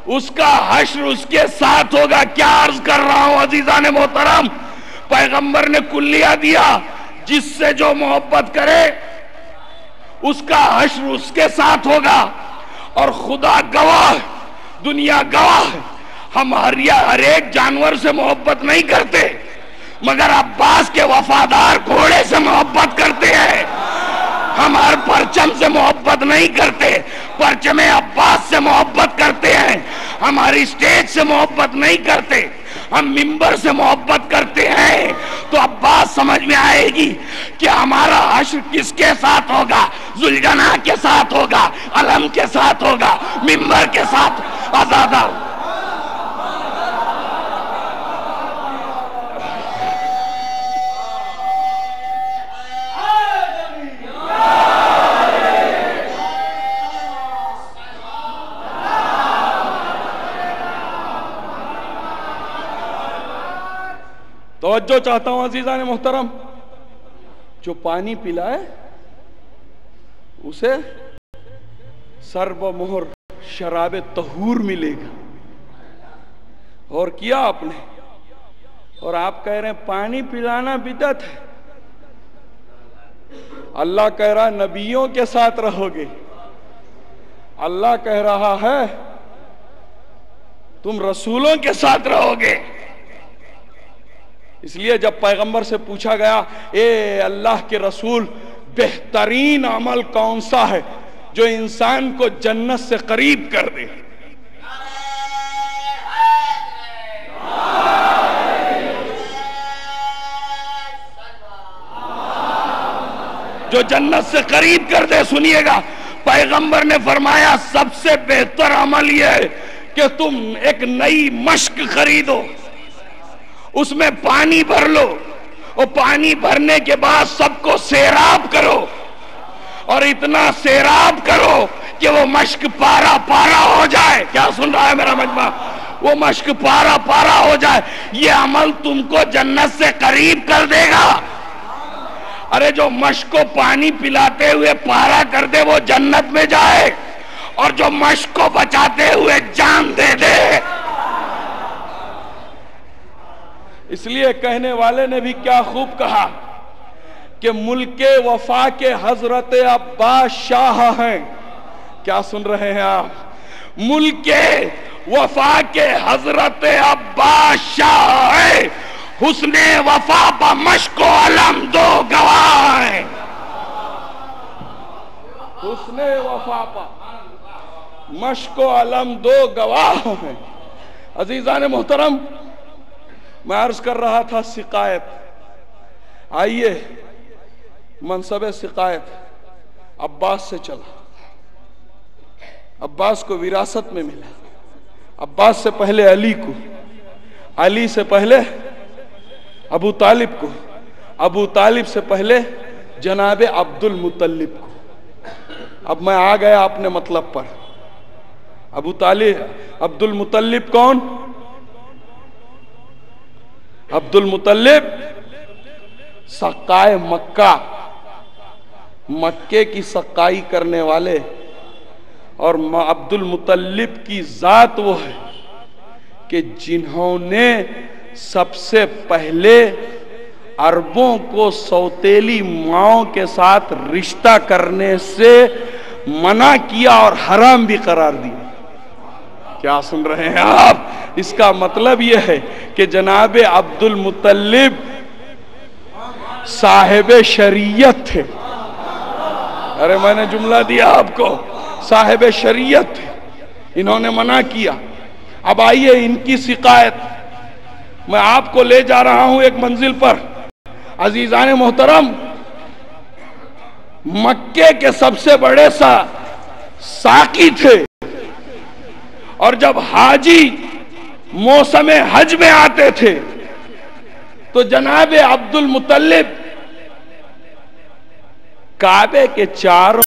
اس کا حشر اس کے ساتھ ہوگا. کیا عرض کر رہا ہوں عزیزان محترم, پیغمبر نے کلیہ دیا, جس سے جو محبت کرے اس کا حشر اس کے ساتھ ہوگا. اور خدا گواہ, دنیا گواہ, ہم ہر ایک جانور سے محبت نہیں کرتے, مگر عباس کے وفادار گھوڑے سے محبت کرتے ہیں. ہم ہر پرچم سے محبت نہیں کرتے, پرچم عباس سے محبت کرتے ہیں. ہماری اسٹیج سے محبت نہیں کرتے, ہم ممبر سے محبت کرتے ہیں. تو اب بات سمجھ میں آئے گی کہ ہمارا حشر کس کے ساتھ ہوگا. ذوالجناح کے ساتھ ہوگا, علم کے ساتھ ہوگا, ممبر کے ساتھ. آزادہ توجہ چاہتا ہوں عزیزان محترم, جو پانی پلائے اسے سرب مہر شراب طہور ملے گا. اور کیا آپ نے, اور آپ کہہ رہے ہیں پانی پلانا بدعت ہے. اللہ کہہ رہا ہے نبیوں کے ساتھ رہو گے. اللہ کہہ رہا ہے تم رسولوں کے ساتھ رہو گے. اس لیے جب پیغمبر سے پوچھا گیا اے اللہ کے رسول, بہترین عمل کون سا ہے جو انسان کو جنت سے قریب کر دے, جو جنت سے قریب کر دے, سنیے گا, پیغمبر نے فرمایا سب سے بہتر عمل یہ ہے کہ تم ایک نئی مشک خریدو, اس میں پانی بھر لو, اور پانی بھرنے کے بعد سب کو سیراب کرو, اور اتنا سیراب کرو کہ وہ مشک پارا پارا ہو جائے. کیا سن رہا ہے میرا مجمع؟ وہ مشک پارا پارا ہو جائے. یہ عمل تم کو جنت سے قریب کر دے گا. ارے جو مشک کو پانی پلاتے ہوئے پارا کر دے وہ جنت میں جائے, اور جو مشک کو بچاتے ہوئے جان دے دے. اس لیے کہنے والے نے بھی کیا خوب کہا کہ ملک وفا کے حضرت عباس شاہ ہیں. کیا سن رہے ہیں آپ؟ ملک وفا کے حضرت عباس شاہ ہیں. حسن وفا پا مشک و علم دو گواہ ہیں. حسن وفا پا مشک و علم دو گواہ ہیں. عزیزان محترم, میں عرض کر رہا تھا سقایت. آئیے, منصب سقایت عباس سے چلا. عباس کو وراثت میں ملا. عباس سے پہلے علی کو, علی سے پہلے ابو طالب کو, ابو طالب سے پہلے جناب عبد المطلب کو. اب میں آ گیا اپنے مطلب پر. ابو طالب, عبد المطلب کون؟ عبد المطلب سقائے مکہ, مکے کی سقائی کرنے والے. اور عبد المطلب کی ذات وہ ہے کہ جنہوں نے سب سے پہلے عربوں کو سوتیلی ماؤں کے ساتھ رشتہ کرنے سے منع کیا اور حرام بھی قرار دیا. کیا سن رہے ہیں آپ؟ اس کا مطلب یہ ہے کہ جناب عبد المطلب صاحب شریعت تھے. ارے میں نے جملہ دیا آپ کو, صاحب شریعت تھے, انہوں نے منع کیا. اب آئیے ان کی سقایت. میں آپ کو لے جا رہا ہوں ایک منزل پر. عزیزان محترم, مکے کے سب سے بڑے ساقی تھے, اور جب حاجی موسم حج میں آتے تھے تو جناب عبد المطلب کعبے کے چاروں